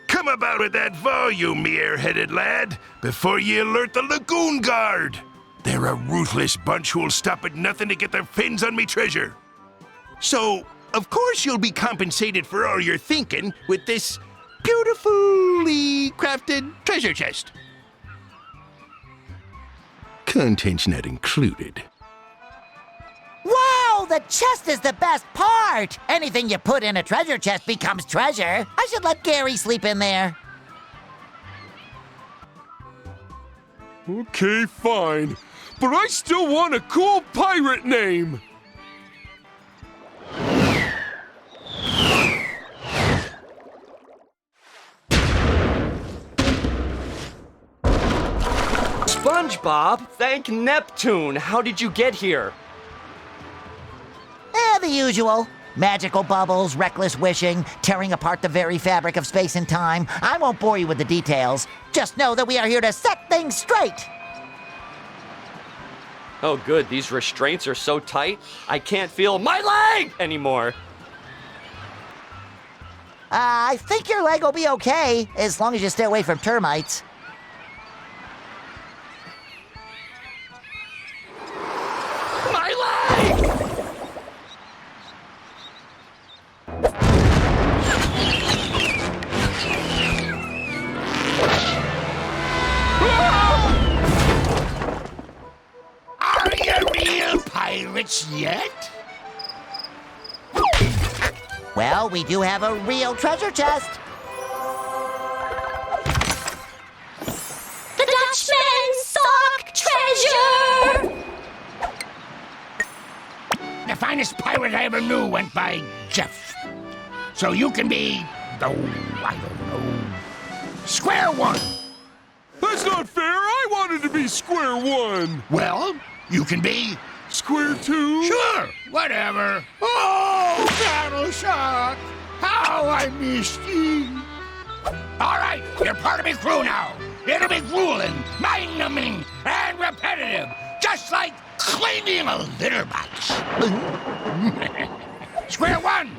Come about with that volume, me air-headed lad, before you alert the Lagoon Guard. They're a ruthless bunch who'll stop at nothing to get their fins on me treasure. So, of course you'll be compensated for all your thinking with this beautifully crafted treasure chest. Contents not included. Wow, the chest is the best part! Anything you put in a treasure chest becomes treasure. I should let Gary sleep in there. Okay, fine. But I still want a cool pirate name! SpongeBob, thank Neptune. How did you get here? The usual. Magical bubbles, reckless wishing, tearing apart the very fabric of space and time. I won't bore you with the details. Just know that we are here to set things straight. Oh good, these restraints are so tight, I can't feel my leg anymore. I think your leg will be okay, as long as you stay away from termites. My leg! Are you real pirates yet? Well, we do have a real treasure chest. The Dutchman sock treasure! The finest pirate I ever knew went by Jeff. So you can be, I don't know, square one. That's not fair! I wanted to be square one! Well, you can be square two? Sure, whatever. Oh, Battle Shark! How I missed you! All right, you're part of my crew now. It'll be grueling, mind-numbing, and repetitive, just like cleaning a litter box. Square one,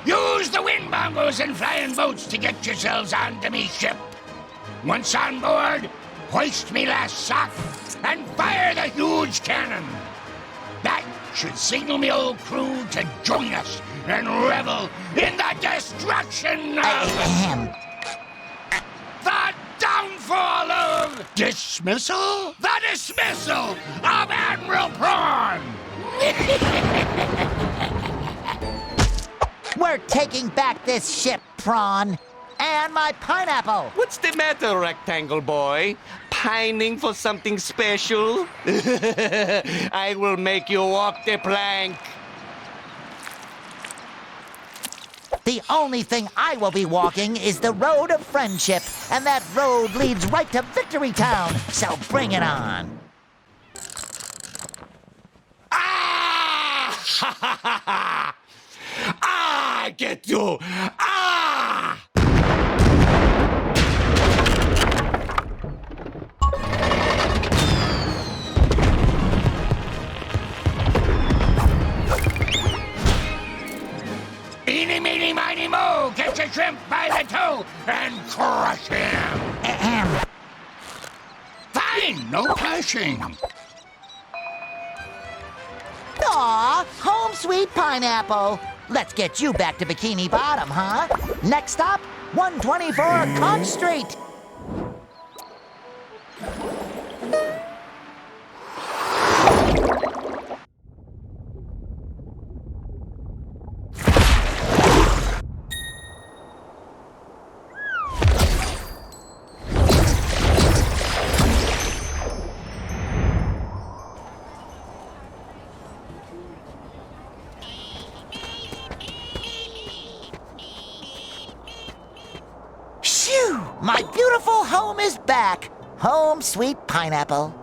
use the wind bongos and flying boats to get yourselves onto me ship. Once on board, hoist me last sock and fire the huge cannon. That should signal me old crew to join us and revel in the destruction of... the downfall of... Dismissal? The dismissal of Admiral Prawn! We're taking back this ship, Prawn. And my pineapple. What's the matter, Rectangle Boy? Pining for something special? I will make you walk the plank. The only thing I will be walking is the road of friendship, and that road leads right to Victory Town, so bring it on. ha ha ha ha! Ah, get you! Ah! Eeny, meeny, miny, moe! Catch a shrimp by the toe and crush him! Ahem. Fine, no clashing. Aw, home sweet pineapple. Let's get you back to Bikini Bottom, huh? Next stop, 124 Conch Street. Phew! My beautiful home is back. Home sweet pineapple.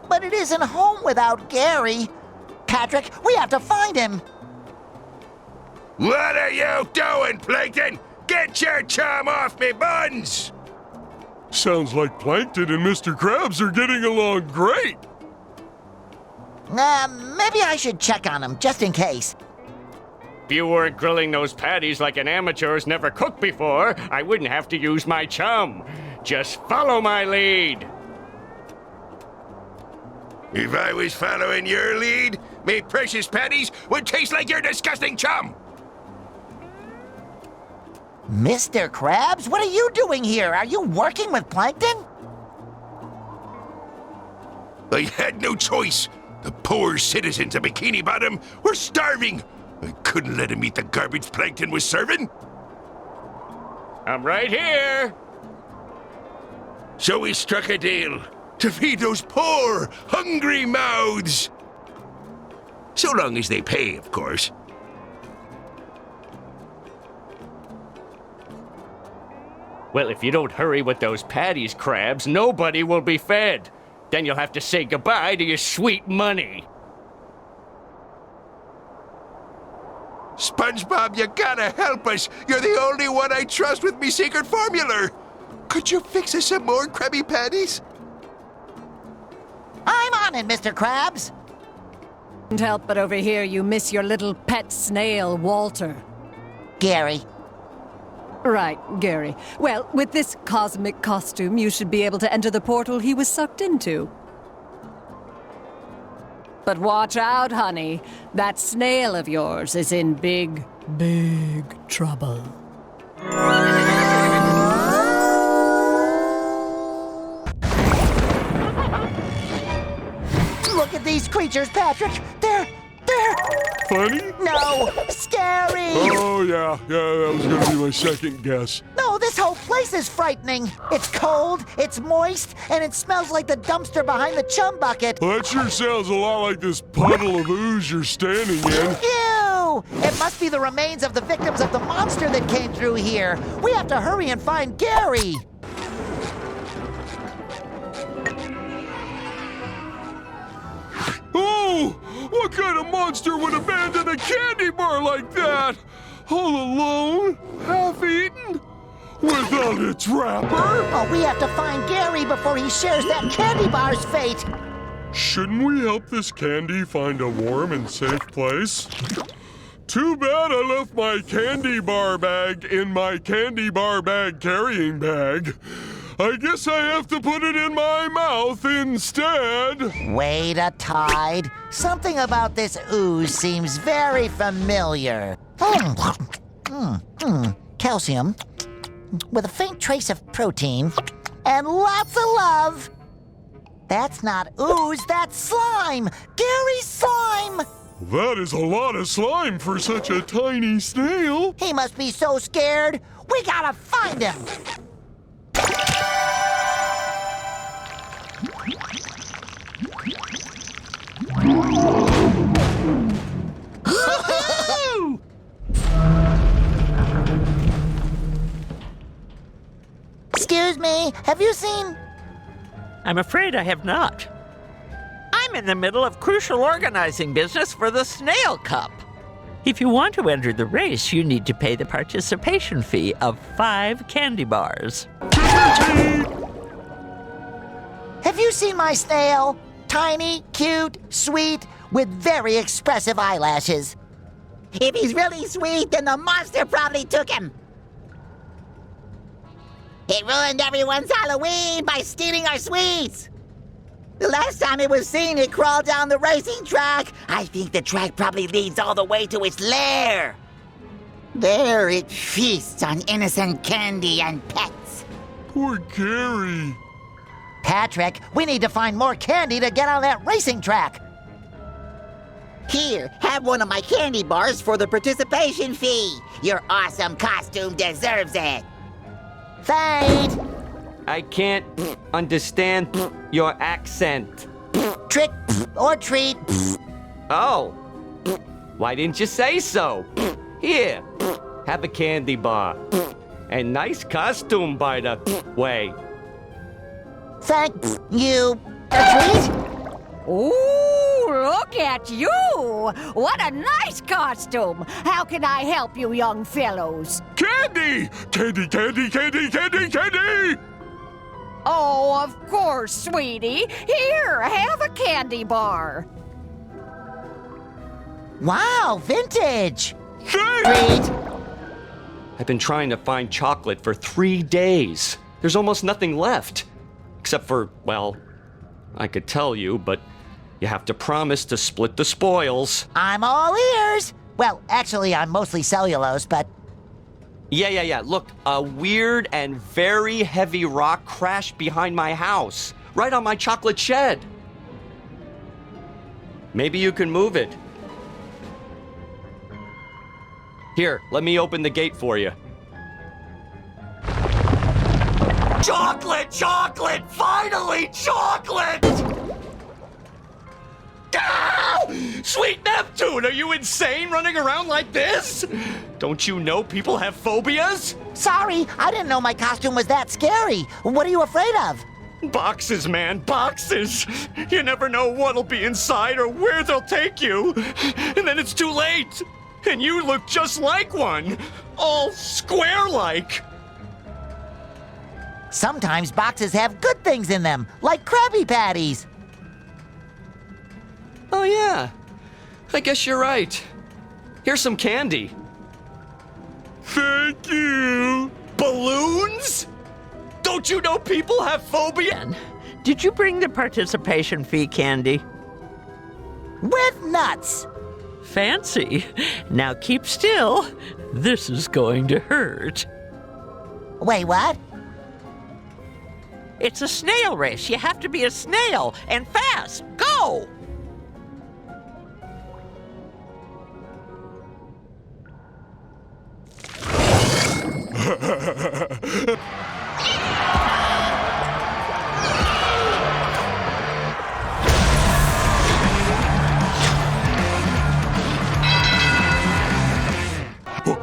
But it isn't home without Gary. Patrick, we have to find him. What are you doing, Plankton? Get your chum off me buns! Sounds like Plankton and Mr. Krabs are getting along great. Maybe I should check on him, just in case. If you weren't grilling those patties like an amateur who's never cooked before, I wouldn't have to use my chum. Just follow my lead. If I was following your lead, me precious patties would taste like your disgusting chum. Mr. Krabs, what are you doing here? Are you working with Plankton? I had no choice. The poor citizens of Bikini Bottom were starving. I couldn't let him eat the garbage Plankton was serving. I'm right here. So we struck a deal to feed those poor, hungry mouths. So long as they pay, of course. Well, if you don't hurry with those patties, Krabs, nobody will be fed. Then you'll have to say goodbye to your sweet money. SpongeBob, you gotta help us. You're the only one I trust with me secret formula. Could you fix us some more Krabby Patties? I'm on it, Mr. Krabs. Can't help but overhear you miss your little pet snail, Walter. Gary. Right, Gary. Well, with this cosmic costume, you should be able to enter the portal he was sucked into. But watch out, honey. That snail of yours is in big, big trouble. Look at these creatures, Patrick. They're... Funny? No, scary. Oh, yeah, that was gonna be my second guess. No, this whole place is frightening. It's cold, it's moist, and it smells like the dumpster behind the Chum bucket. Well, that sure sounds a lot like this puddle of ooze you're standing in. Ew! It must be the remains of the victims of the monster that came through here. We have to hurry and find Gary. Oh! What kind of monster would abandon a candy bar like that? All alone? Half-eaten? Without its wrapper? Oh, we have to find Gary before he shares that candy bar's fate. Shouldn't we help this candy find a warm and safe place? Too bad I left my candy bar bag in my candy bar bag carrying bag. I guess I have to put it in my mouth instead. Wait a tide. Something about this ooze seems very familiar. Calcium, with a faint trace of protein, and lots of love. That's not ooze, that's slime! Gary's slime! That is a lot of slime for such a tiny snail. He must be so scared. We gotta find him. Excuse me, have you seen... I'm afraid I have not. I'm I'm in the middle of crucial organizing business for the Snail Cup. If you want to enter the race, you need to pay the participation fee of 5 candy bars. Have you seen my snail? Tiny, cute, sweet, with very expressive eyelashes. If he's really sweet, then the monster probably took him. He ruined everyone's Halloween by stealing our sweets. The last time it was seen, it crawled down the racing track. I think the track probably leads all the way to its lair. There it feasts on innocent candy and pets. Poor Gary. Patrick, we need to find more candy to get on that racing track. Here, have one of my candy bars for the participation fee. Your awesome costume deserves it. Fade. I can't understand your accent. Trick or treat. Oh. Why didn't you say so? Here, have a candy bar. And nice costume, by the way. Thank you. A treat? Ooh, look at you! What a nice costume! How can I help you, young fellows? Candy! Candy, candy, candy, candy, candy! Oh, of course, sweetie. Here, have a candy bar. Wow, vintage! Thanks! Treat. I've been trying to find chocolate for 3 days. There's almost nothing left. Except for, well, I could tell you, but you have to promise to split the spoils. I'm all ears. Well, actually, I'm mostly cellulose, but... Yeah. Look, a weird and very heavy rock crashed behind my house, right on my chocolate shed. Maybe you can move it. Here, let me open the gate for you. Chocolate! Chocolate! Finally, chocolate! Ah! Sweet Neptune, are you insane running around like this? Don't you know people have phobias? Sorry, I didn't know my costume was that scary. What are you afraid of? Boxes, man, boxes. You never know what'll be inside or where they'll take you. And then it's too late. And you look just like one. All square-like. Sometimes boxes have good things in them, like Krabby Patties. Oh, yeah. I guess you're right. Here's some candy. Thank you. Balloons? Don't you know people have phobia? Did you bring the participation fee candy? With nuts. Fancy. Now keep still. This is going to hurt. Wait, what? It's a snail race. You have to be a snail and fast. Go!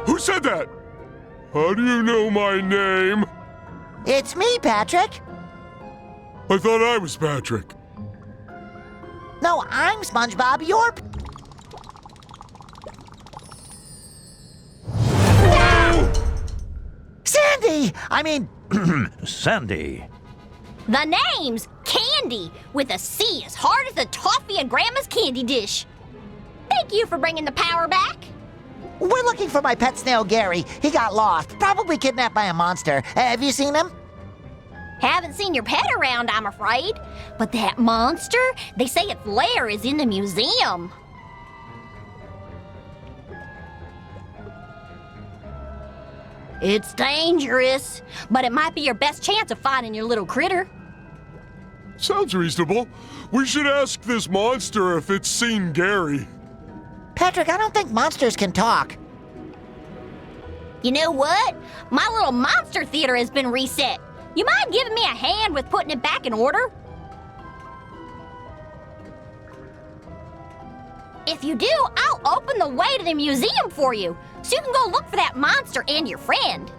Who said that? How do you know my name? It's me, Patrick. I thought I was Patrick. No, I'm SpongeBob. You're... Sandy! I mean... Sandy. The name's Candy, with a C as hard as the toffee in Grandma's candy dish. Thank you for bringing the power back. We're looking for my pet snail, Gary. He got lost, probably kidnapped by a monster. Have you seen him? Haven't seen your pet around, I'm afraid. But that monster, they say its lair is in the museum. It's dangerous, but it might be your best chance of finding your little critter. Sounds reasonable. We should ask this monster if it's seen Gary. Patrick, I don't think monsters can talk. You know what? My little monster theater has been reset. You mind giving me a hand with putting it back in order? If you do, I'll open the way to the museum for you, so you can go look for that monster and your friend.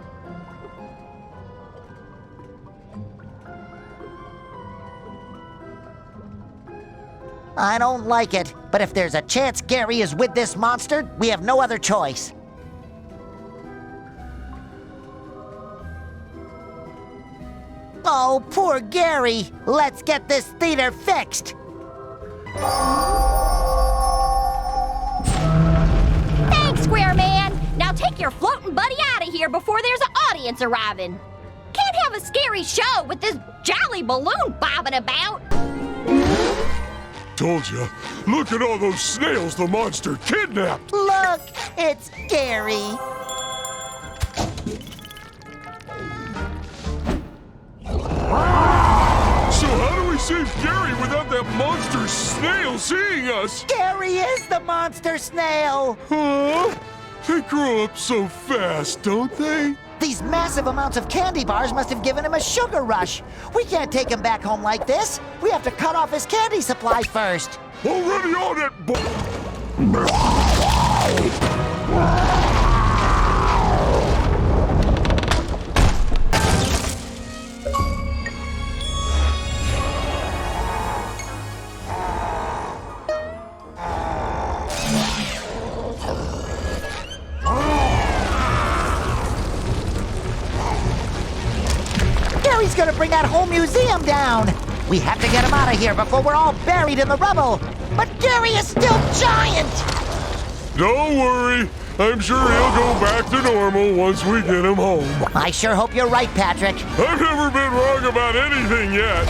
I don't like it, but if there's a chance Gary is with this monster, we have no other choice. Oh, poor Gary. Let's get this theater fixed. Thanks, Square Man. Now take your floating buddy out of here before there's an audience arriving. Can't have a scary show with this jolly balloon bobbing about. Told ya. Look at all those snails the monster kidnapped. Look, it's Gary. So how do we save Gary without that monster snail seeing us? Gary is the monster snail. Huh? They grow up so fast, don't they? These massive amounts of candy bars must have given him a sugar rush. We can't take him back home like this. We have to cut off his candy supply first. Already on it, Gary's gonna bring that whole museum down. We have to get him out of here before we're all buried in the rubble. But Gary is still giant! Don't worry. I'm sure he'll go back to normal once we get him home. I sure hope you're right, Patrick. I've never been wrong about anything yet.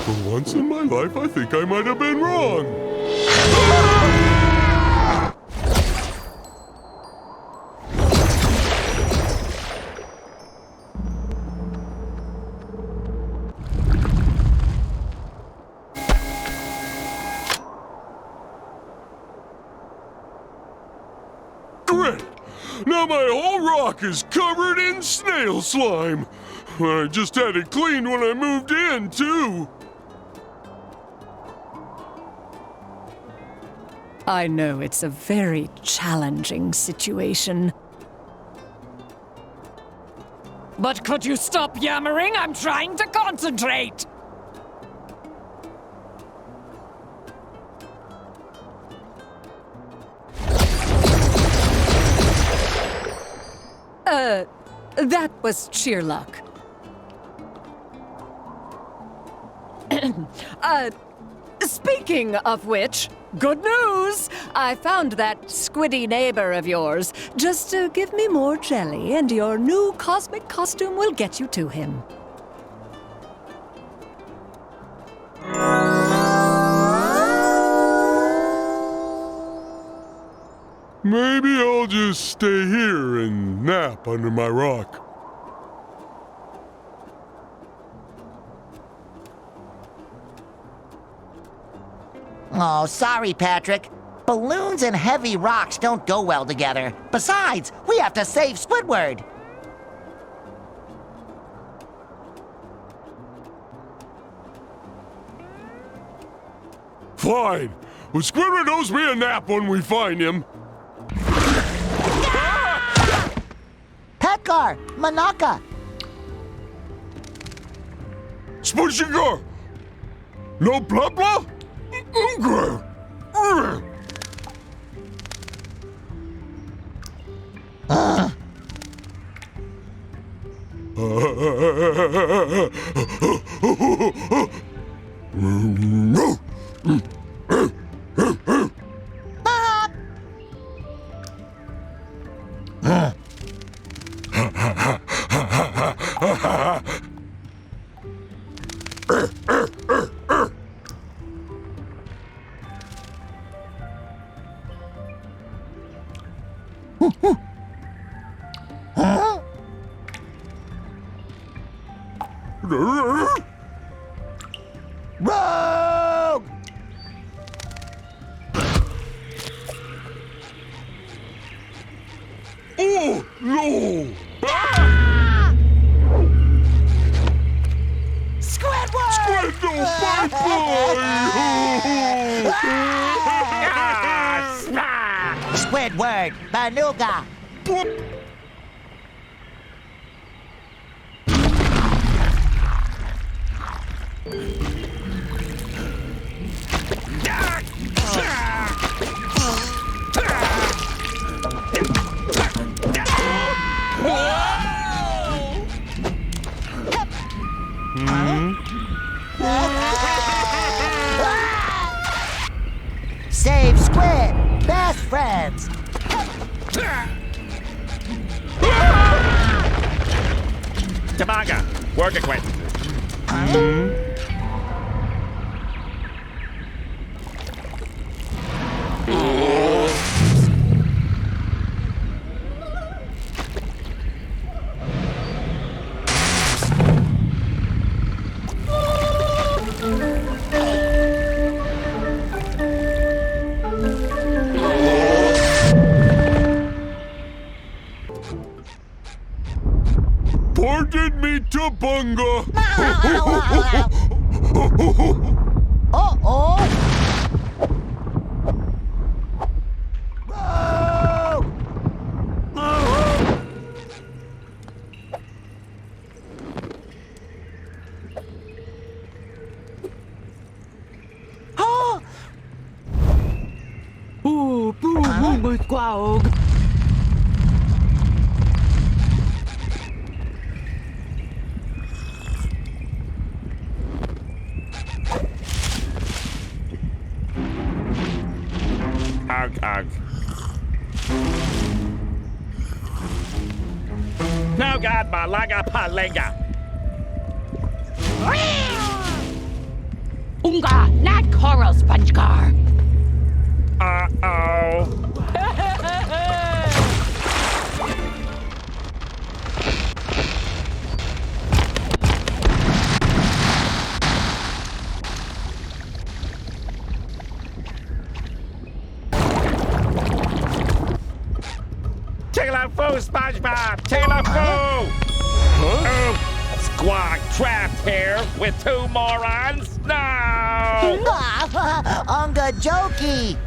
For once in my life, I think I might have been wrong. Great! Now my whole rock is covered in snail slime. I just had it cleaned when I moved in, too. I know it's a very challenging situation. But could you stop yammering? I'm trying to concentrate! That was sheer luck. Speaking of which, good news! I found that squiddy neighbor of yours. Just give me more jelly, and your new cosmic costume will get you to him. Maybe I'll just stay here and nap under my rock. Oh, sorry, Patrick. Balloons and heavy rocks don't go well together. Besides, we have to save Squidward. Fine. Well, Squidward owes me a nap when we find him. Petgar, Manaka. SpongeBob. No blah blah? Rogue! Oh, no! Squidward! Squid, no, bye-bye! Squidward, Banuga. save squid. Best friends. Tamaga, work it quick. Pardon me, Tabunga. Uh-oh. Ugh. No God, malaga palinga. Unga, not coral, SpongeGar. Uh-oh. Foo, SpongeBob! Taylor Foo! Huh? Squawk trapped here with two morons? No! Unga jokey!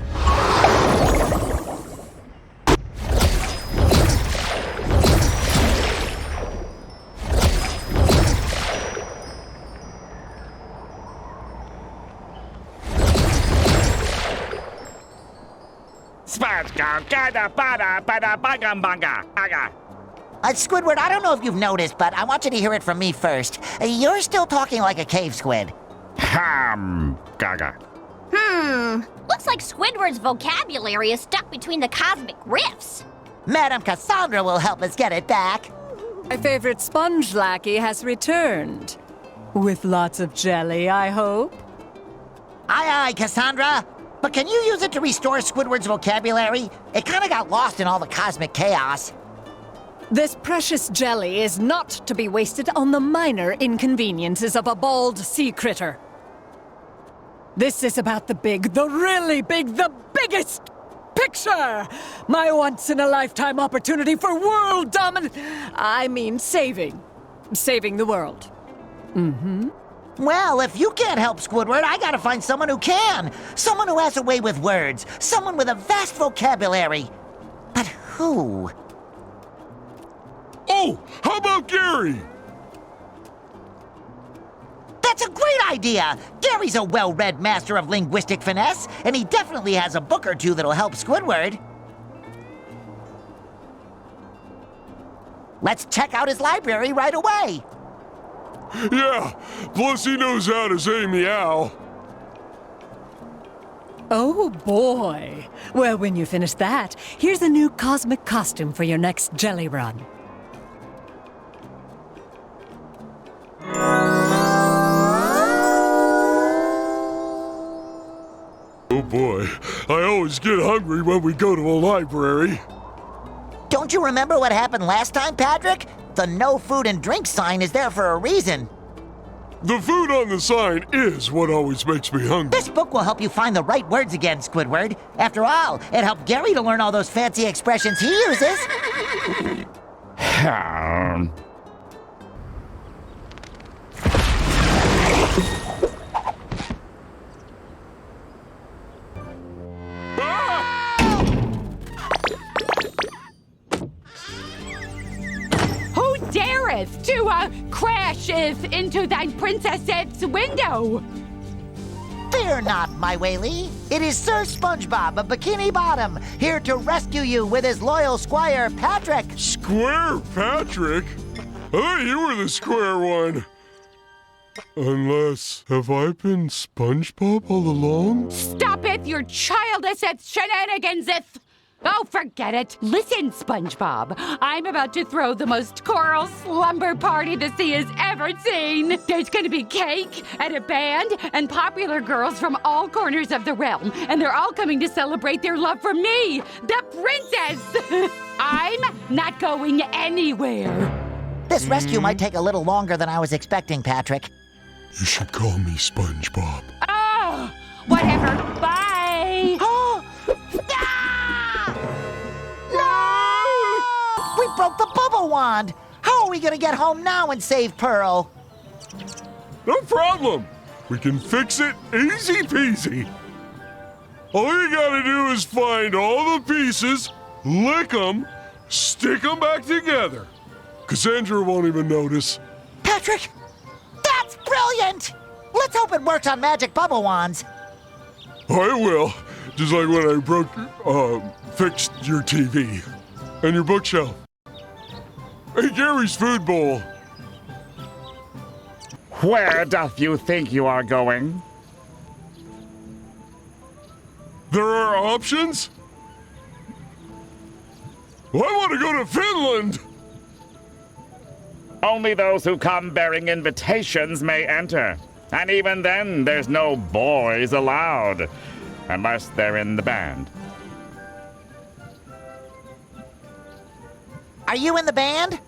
Squidward, I don't know if you've noticed, but I want you to hear it from me first. You're still talking like a cave squid. Gaga. Looks like Squidward's vocabulary is stuck between the cosmic rifts. Madam Cassandra will help us get it back. My favorite sponge lackey has returned. With lots of jelly, I hope. Aye, aye, Cassandra. But can you use it to restore Squidward's vocabulary? It kind of got lost in all the cosmic chaos. This precious jelly is not to be wasted on the minor inconveniences of a bald sea critter. This is about the big, the really big, the biggest picture! My once-in-a-lifetime opportunity for world saving the world. Well, if you can't help Squidward, I gotta find someone who can. Someone who has a way with words. Someone with a vast vocabulary. But who? Oh, how about Gary? That's a great idea! Gary's a well-read master of linguistic finesse, and he definitely has a book or two that'll help Squidward. Let's check out his library right away. Yeah, plus he knows how to say meow. Oh boy. Well, when you finish that, here's a new cosmic costume for your next jelly run. Oh boy, I always get hungry when we go to a library. Don't you remember what happened last time, Patrick? The no food and drink sign is there for a reason. The food on the sign is what always makes me hungry. This book will help you find the right words again, Squidward. After all, it helped Gary to learn all those fancy expressions he uses. Dareth to crasheth into thy princess's window. Fear not, my Whaley. It is Sir SpongeBob of Bikini Bottom, here to rescue you with his loyal squire, Patrick. Square Patrick? I thought you were the square one. Unless, have I been SpongeBob all along? Stop with your childish shenanigans. Oh, forget it. Listen, SpongeBob. I'm about to throw the most choral slumber party the sea has ever seen. There's going to be cake and a band and popular girls from all corners of the realm. And they're all coming to celebrate their love for me, the princess. I'm not going anywhere. This rescue might take a little longer than I was expecting, Patrick. You should call me SpongeBob. Oh, whatever. Bye. We broke the bubble wand! How are we gonna get home now and save Pearl? No problem. We can fix it easy peasy. All you gotta do is find all the pieces, lick them, stick them back together. Cassandra won't even notice. Patrick, that's brilliant! Let's hope it works on magic bubble wands. I will. Just like when I fixed your TV and your bookshelf. Hey, Gary's food bowl. Where doth you think you are going? There are options? Well, I want to go to Finland. Only those who come bearing invitations may enter. And even then, there's no boys allowed. Unless they're in the band. Are you in the band?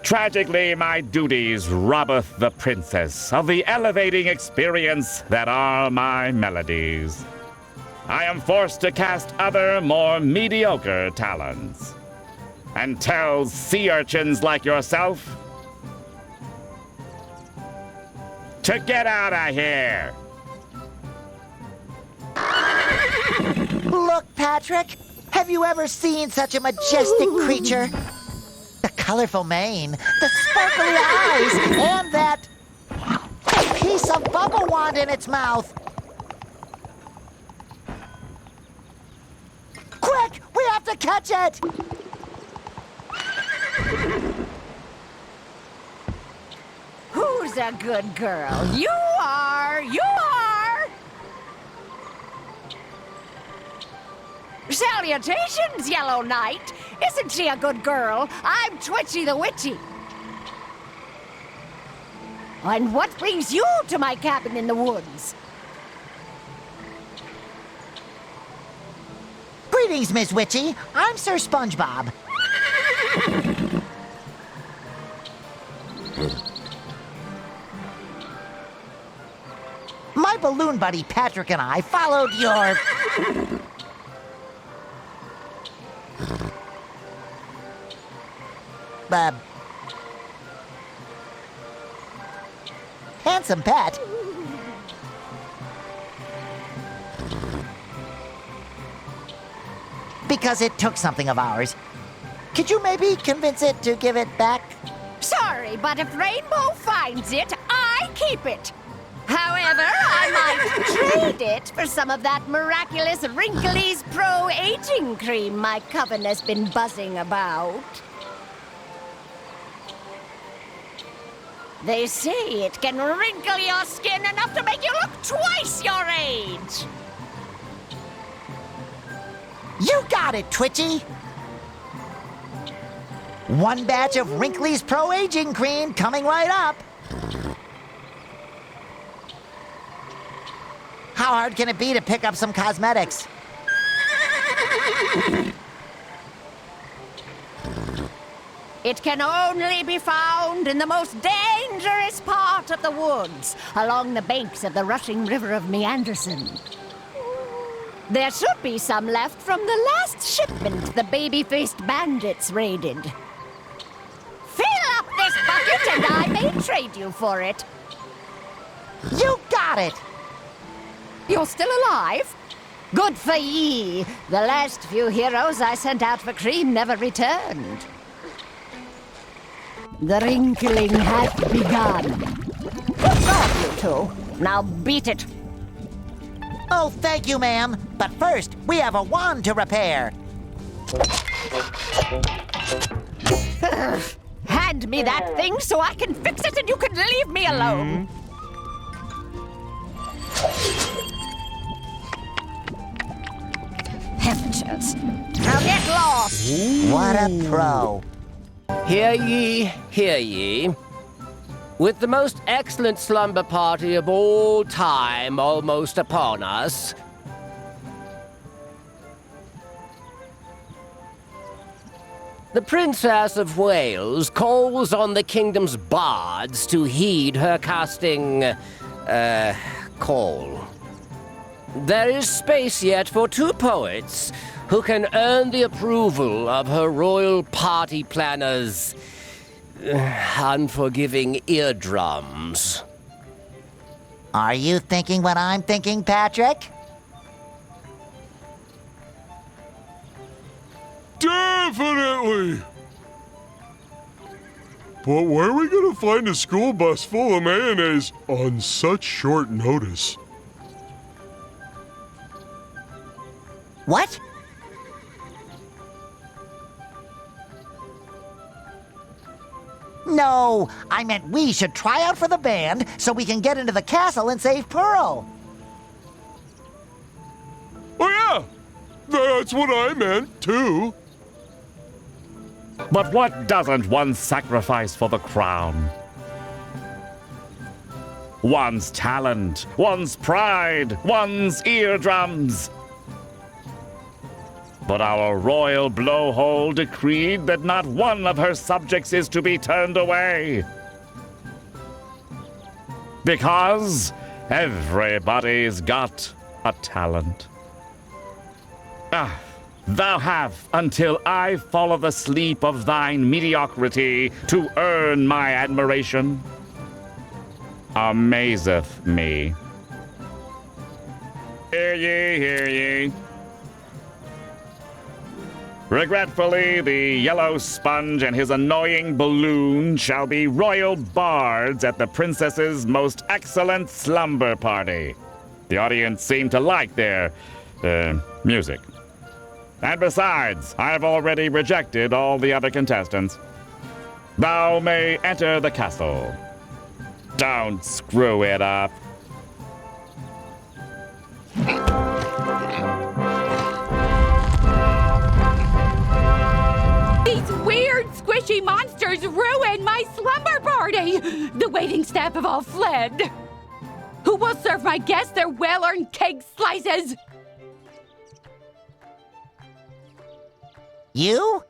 Tragically, my duties robbeth the princess of the elevating experience that are my melodies. I am forced to cast other, more mediocre talents. And tell sea urchins like yourself to get out of here! Look, Patrick, have you ever seen such a majestic creature? The colorful mane, the sparkly eyes, and that piece of bubble wand in its mouth. Quick, we have to catch it! Who's a good girl? You are! You are! Salutations, Yellow Knight! Isn't she a good girl? I'm Twitchy the Witchy. And what brings you to my cabin in the woods? Greetings, Miss Witchy. I'm Sir SpongeBob. My balloon buddy Patrick and I followed your... handsome pet. Because it took something of ours. Could you maybe convince it to give it back? Sorry, but if Rainbow finds it, I keep it. However, I might trade it for some of that miraculous Wrinkly's Pro Aging Cream my coven has been buzzing about. They say it can wrinkle your skin enough to make you look twice your age. You got it, Twitchy! One batch of Wrinkly's Pro Aging Cream coming right up. How hard can it be to pick up some cosmetics? It can only be found in the most dangerous part of the woods, along the banks of the rushing river of Meanderson. There should be some left from the last shipment the baby-faced bandits raided. Fill up this bucket and I may trade you for it. You got it! You're still alive? Good for ye. The last few heroes I sent out for cream never returned. The wrinkling hath begun. Good job, you two. Now beat it. Oh, thank you, ma'am. But first, we have a wand to repair. Hand me that thing so I can fix it and you can leave me alone. What a pro. Hear ye, hear ye. With the most excellent slumber party of all time almost upon us, the Princess of Wales calls on the kingdom's bards to heed her casting, call. There is space yet for 2 poets who can earn the approval of her royal party planners' unforgiving eardrums. Are you thinking what I'm thinking, Patrick? Definitely! But where are we gonna find a school bus full of mayonnaise on such short notice? What? No, I meant we should try out for the band so we can get into the castle and save Pearl. Oh yeah! That's what I meant, too. But what doesn't one sacrifice for the crown? One's talent, one's pride, one's eardrums. But our royal blowhole decreed that not one of her subjects is to be turned away. Because everybody's got a talent. Thou have until I follow the sleep of thine mediocrity to earn my admiration. Amazeth me. Hear ye, hear ye. Regretfully, the yellow sponge and his annoying balloon shall be royal bards at the princess's most excellent slumber party. The audience seemed to like their, music. And besides, I've already rejected all the other contestants. Thou may enter the castle. Don't screw it up. These weird, squishy monsters ruined my slumber party! The waiting staff have all fled. Who will serve my guests their well-earned cake slices? You?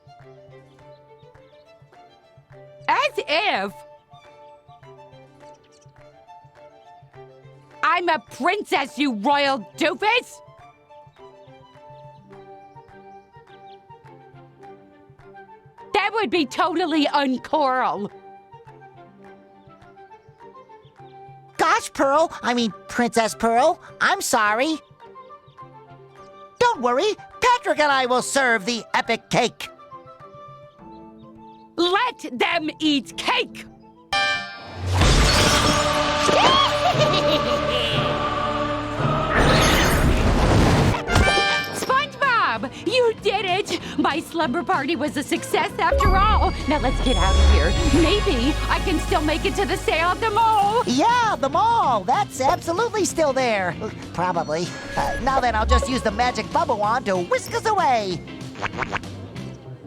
As if. I'm a princess, you royal doofus! That would be totally uncoral. Gosh, Princess Pearl, I'm sorry. Don't worry, Patrick and I will serve the epic cake. Let them eat cake! SpongeBob, you did it! My slumber party was a success after all. Now let's get out of here. Maybe I can still make it to the sale at the mall. Yeah, the mall. That's absolutely still there. Probably. Now then, I'll just use the magic bubble wand to whisk us away.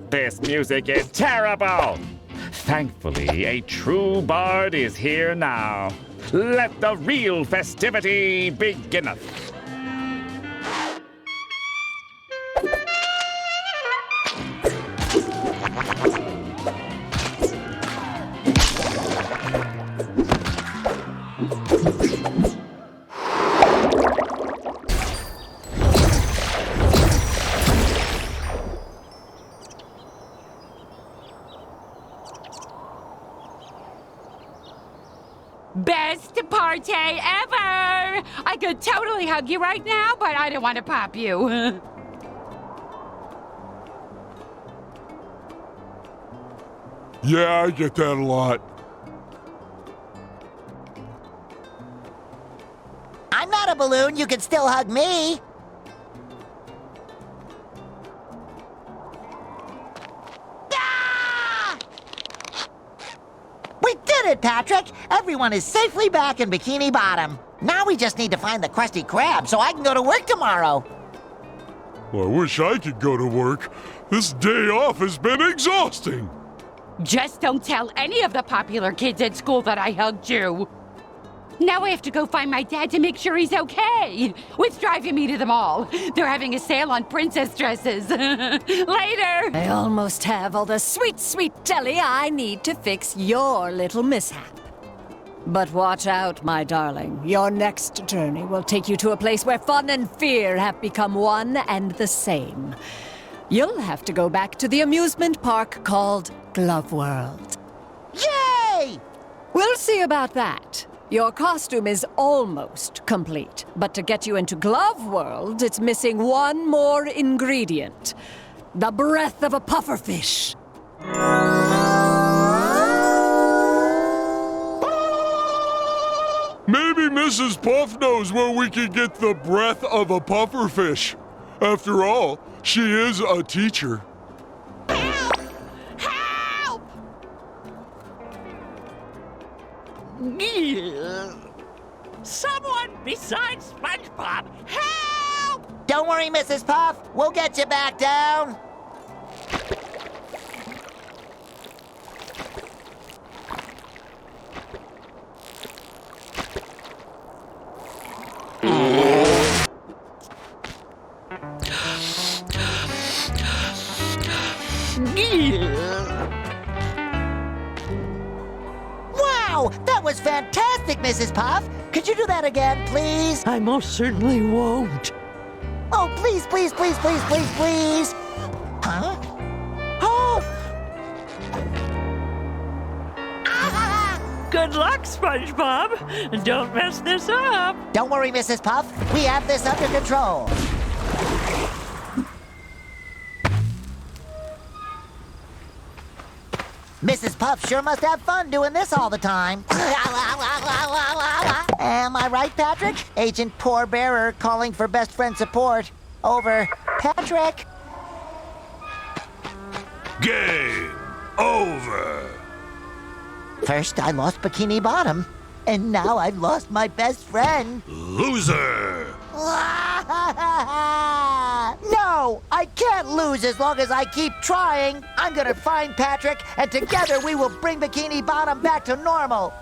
This music is terrible! Thankfully, a true bard is here now. Let the real festivity beginneth. Best party ever! I could totally hug you right now, but I don't want to pop you. Yeah, I get that a lot. I'm not a balloon. You can still hug me. We did it, Patrick! Everyone is safely back in Bikini Bottom. Now we just need to find the Krusty Krab so I can go to work tomorrow. Well, I wish I could go to work. This day off has been exhausting. Just don't tell any of the popular kids at school that I hugged you. Now I have to go find my dad to make sure he's okay. What's driving me to the mall? They're having a sale on princess dresses. Later! I almost have all the sweet, sweet jelly I need to fix your little mishap. But watch out, my darling. Your next journey will take you to a place where fun and fear have become one and the same. You'll have to go back to the amusement park called Glove World. Yay! We'll see about that. Your costume is almost complete, but to get you into Glove World, it's missing one more ingredient. The breath of a pufferfish. Maybe Mrs. Puff knows where we can get the breath of a pufferfish. After all, she is a teacher. Someone besides SpongeBob, help! Don't worry, Mrs. Puff. We'll get you back down. Wow, that was fantastic, Mrs. Puff. Could you do that again, please? I most certainly won't. Oh, please, please, please, please, please, please. Huh? Oh! Good luck, SpongeBob. Don't mess this up. Don't worry, Mrs. Puff. We have this under control. Mrs. Puff sure must have fun doing this all the time. Am I right, Patrick? Agent Poor Bearer calling for best friend support. Over. Patrick? Game over. First, I lost Bikini Bottom, and now I've lost my best friend. Loser. No, I can't lose as long as I keep trying. I'm gonna find Patrick, and together we will bring Bikini Bottom back to normal.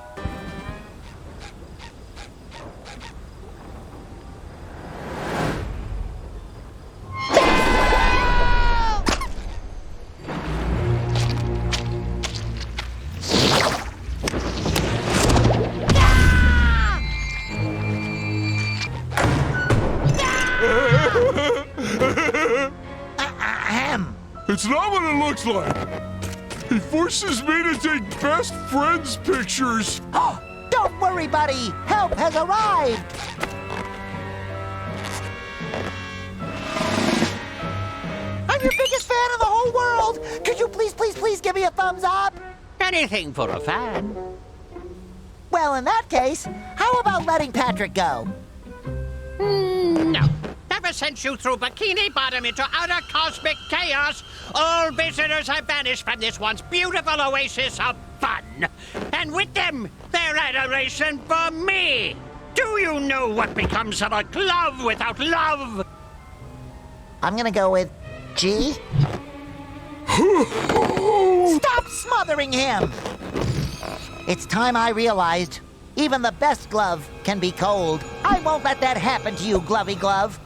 It's not what it looks like. He forces me to take best friends pictures. Oh, don't worry, buddy. Help has arrived. I'm your biggest fan in the whole world. Could you please, please, please give me a thumbs up? Anything for a fan. Well, in that case, how about letting Patrick go? No. Ever since you threw Bikini Bottom into utter cosmic chaos, all visitors have vanished from this once beautiful oasis of fun. And with them, their adoration for me. Do you know what becomes of a glove without love? I'm gonna go with G. Stop smothering him! It's time I realized even the best glove can be cold. I won't let that happen to you, Glovey Glove.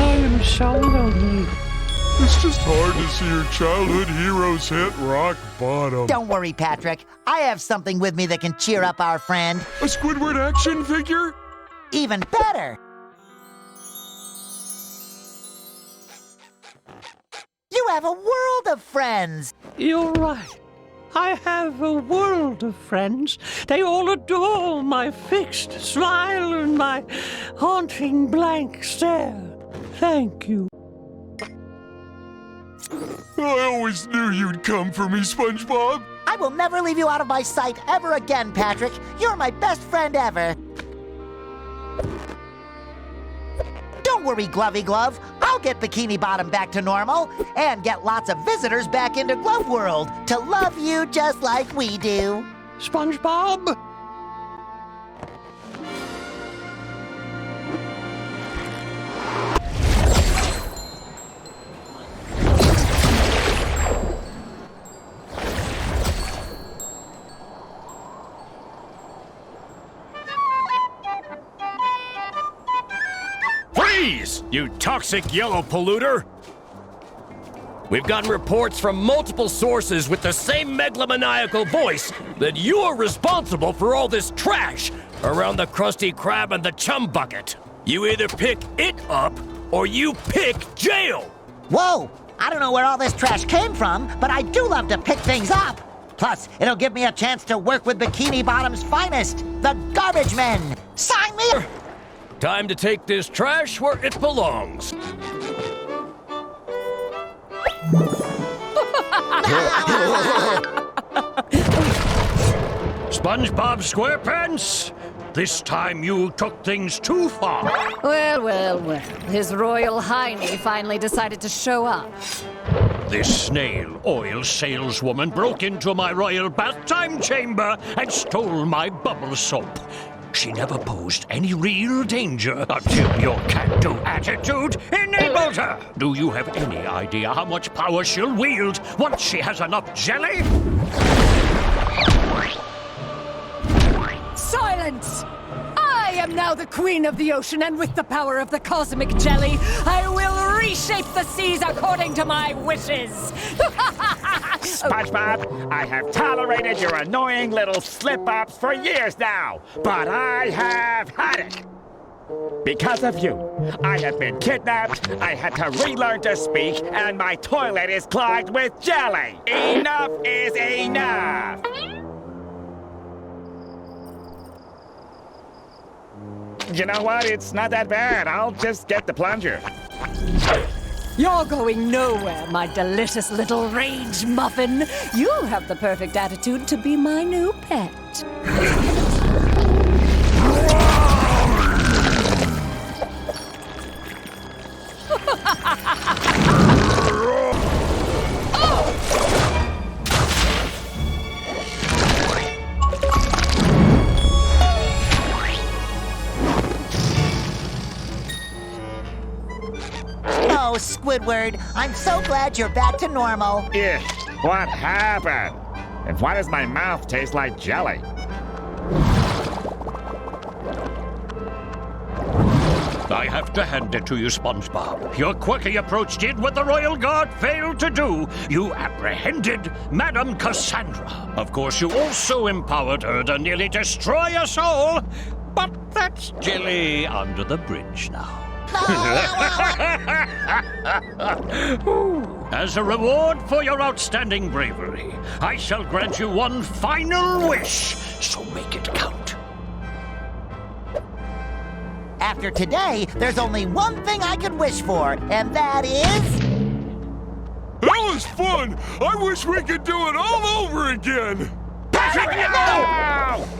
I'm so lonely. It's just hard to see your childhood heroes hit rock bottom. Don't worry, Patrick. I have something with me that can cheer up our friend. A Squidward action figure? Even better! You have a world of friends! You're right. I have a world of friends. They all adore my fixed smile and my haunting blank stare. Thank you. I always knew you'd come for me, SpongeBob. I will never leave you out of my sight ever again, Patrick. You're my best friend ever. Don't worry, Glovey Glove. I'll get Bikini Bottom back to normal and get lots of visitors back into Glove World to love you just like we do. SpongeBob? Freeze, you toxic yellow polluter! We've gotten reports from multiple sources with the same megalomaniacal voice that you're responsible for all this trash around the Krusty Krab and the Chum bucket. You either pick it up or you pick jail! Whoa! I don't know where all this trash came from, but I do love to pick things up. Plus, it'll give me a chance to work with Bikini Bottom's finest, the Garbage Men. Sign me up! Time to take this trash where it belongs. SpongeBob SquarePants, this time you took things too far. Well, well, well. His Royal Highness finally decided to show up. This snail oil saleswoman broke into my royal bath time chamber and stole my bubble soap. She never posed any real danger until your can-do attitude enabled her. Do you have any idea how much power she'll wield once she has enough jelly? Silence! I am now the queen of the ocean, and with the power of the cosmic jelly, I will reshape the seas according to my wishes. SpongeBob, I have tolerated your annoying little slip-ups for years now, but I have had it. Because of you, I have been kidnapped, I had to relearn to speak, and my toilet is clogged with jelly. Enough is enough. You know what? It's not that bad. I'll just get the plunger. You're going nowhere, my delicious little rage muffin. You have the perfect attitude to be my new pet. Oh, Squidward, I'm so glad you're back to normal. Ugh, what happened? And why does my mouth taste like jelly? I have to hand it to you, SpongeBob. Your quirky approach did what the Royal Guard failed to do. You apprehended Madame Cassandra. Of course, you also empowered her to nearly destroy us all. But that's jelly under the bridge now. As a reward for your outstanding bravery, I shall grant you one final wish, so make it count. After today, there's only one thing I can wish for, and that is... That was fun! I wish we could do it all over again! Patrick, no!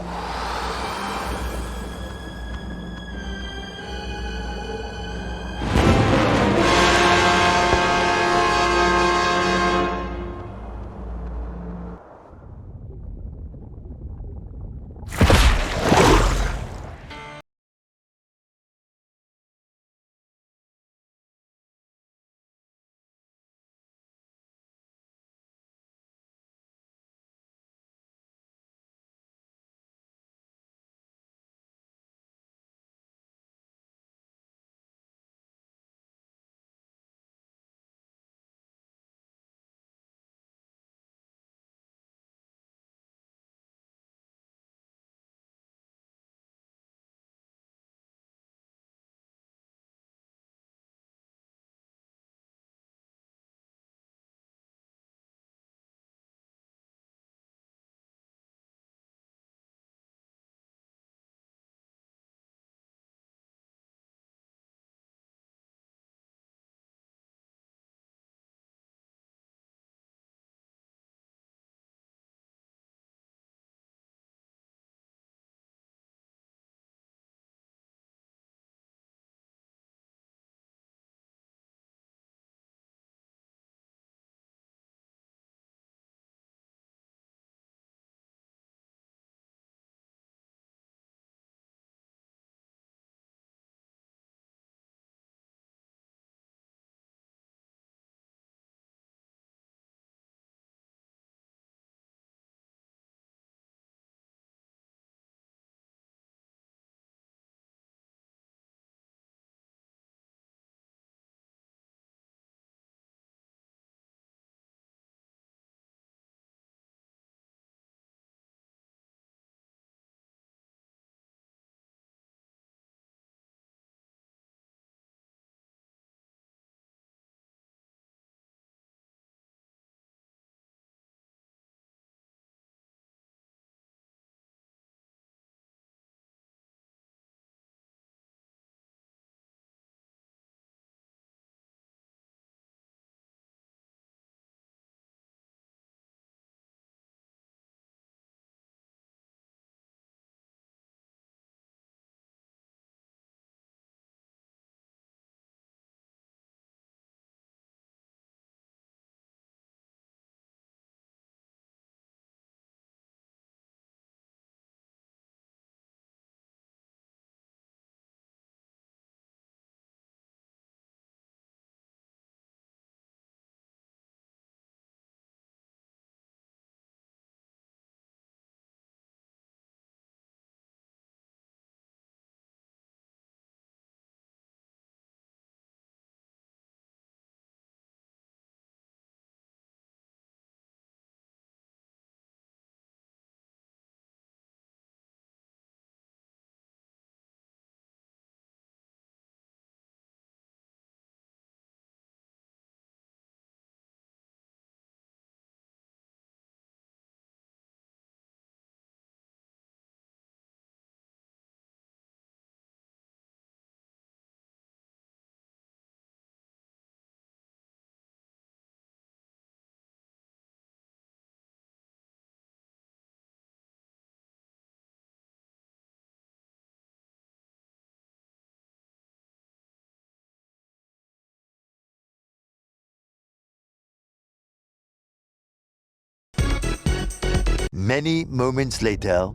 Many moments later.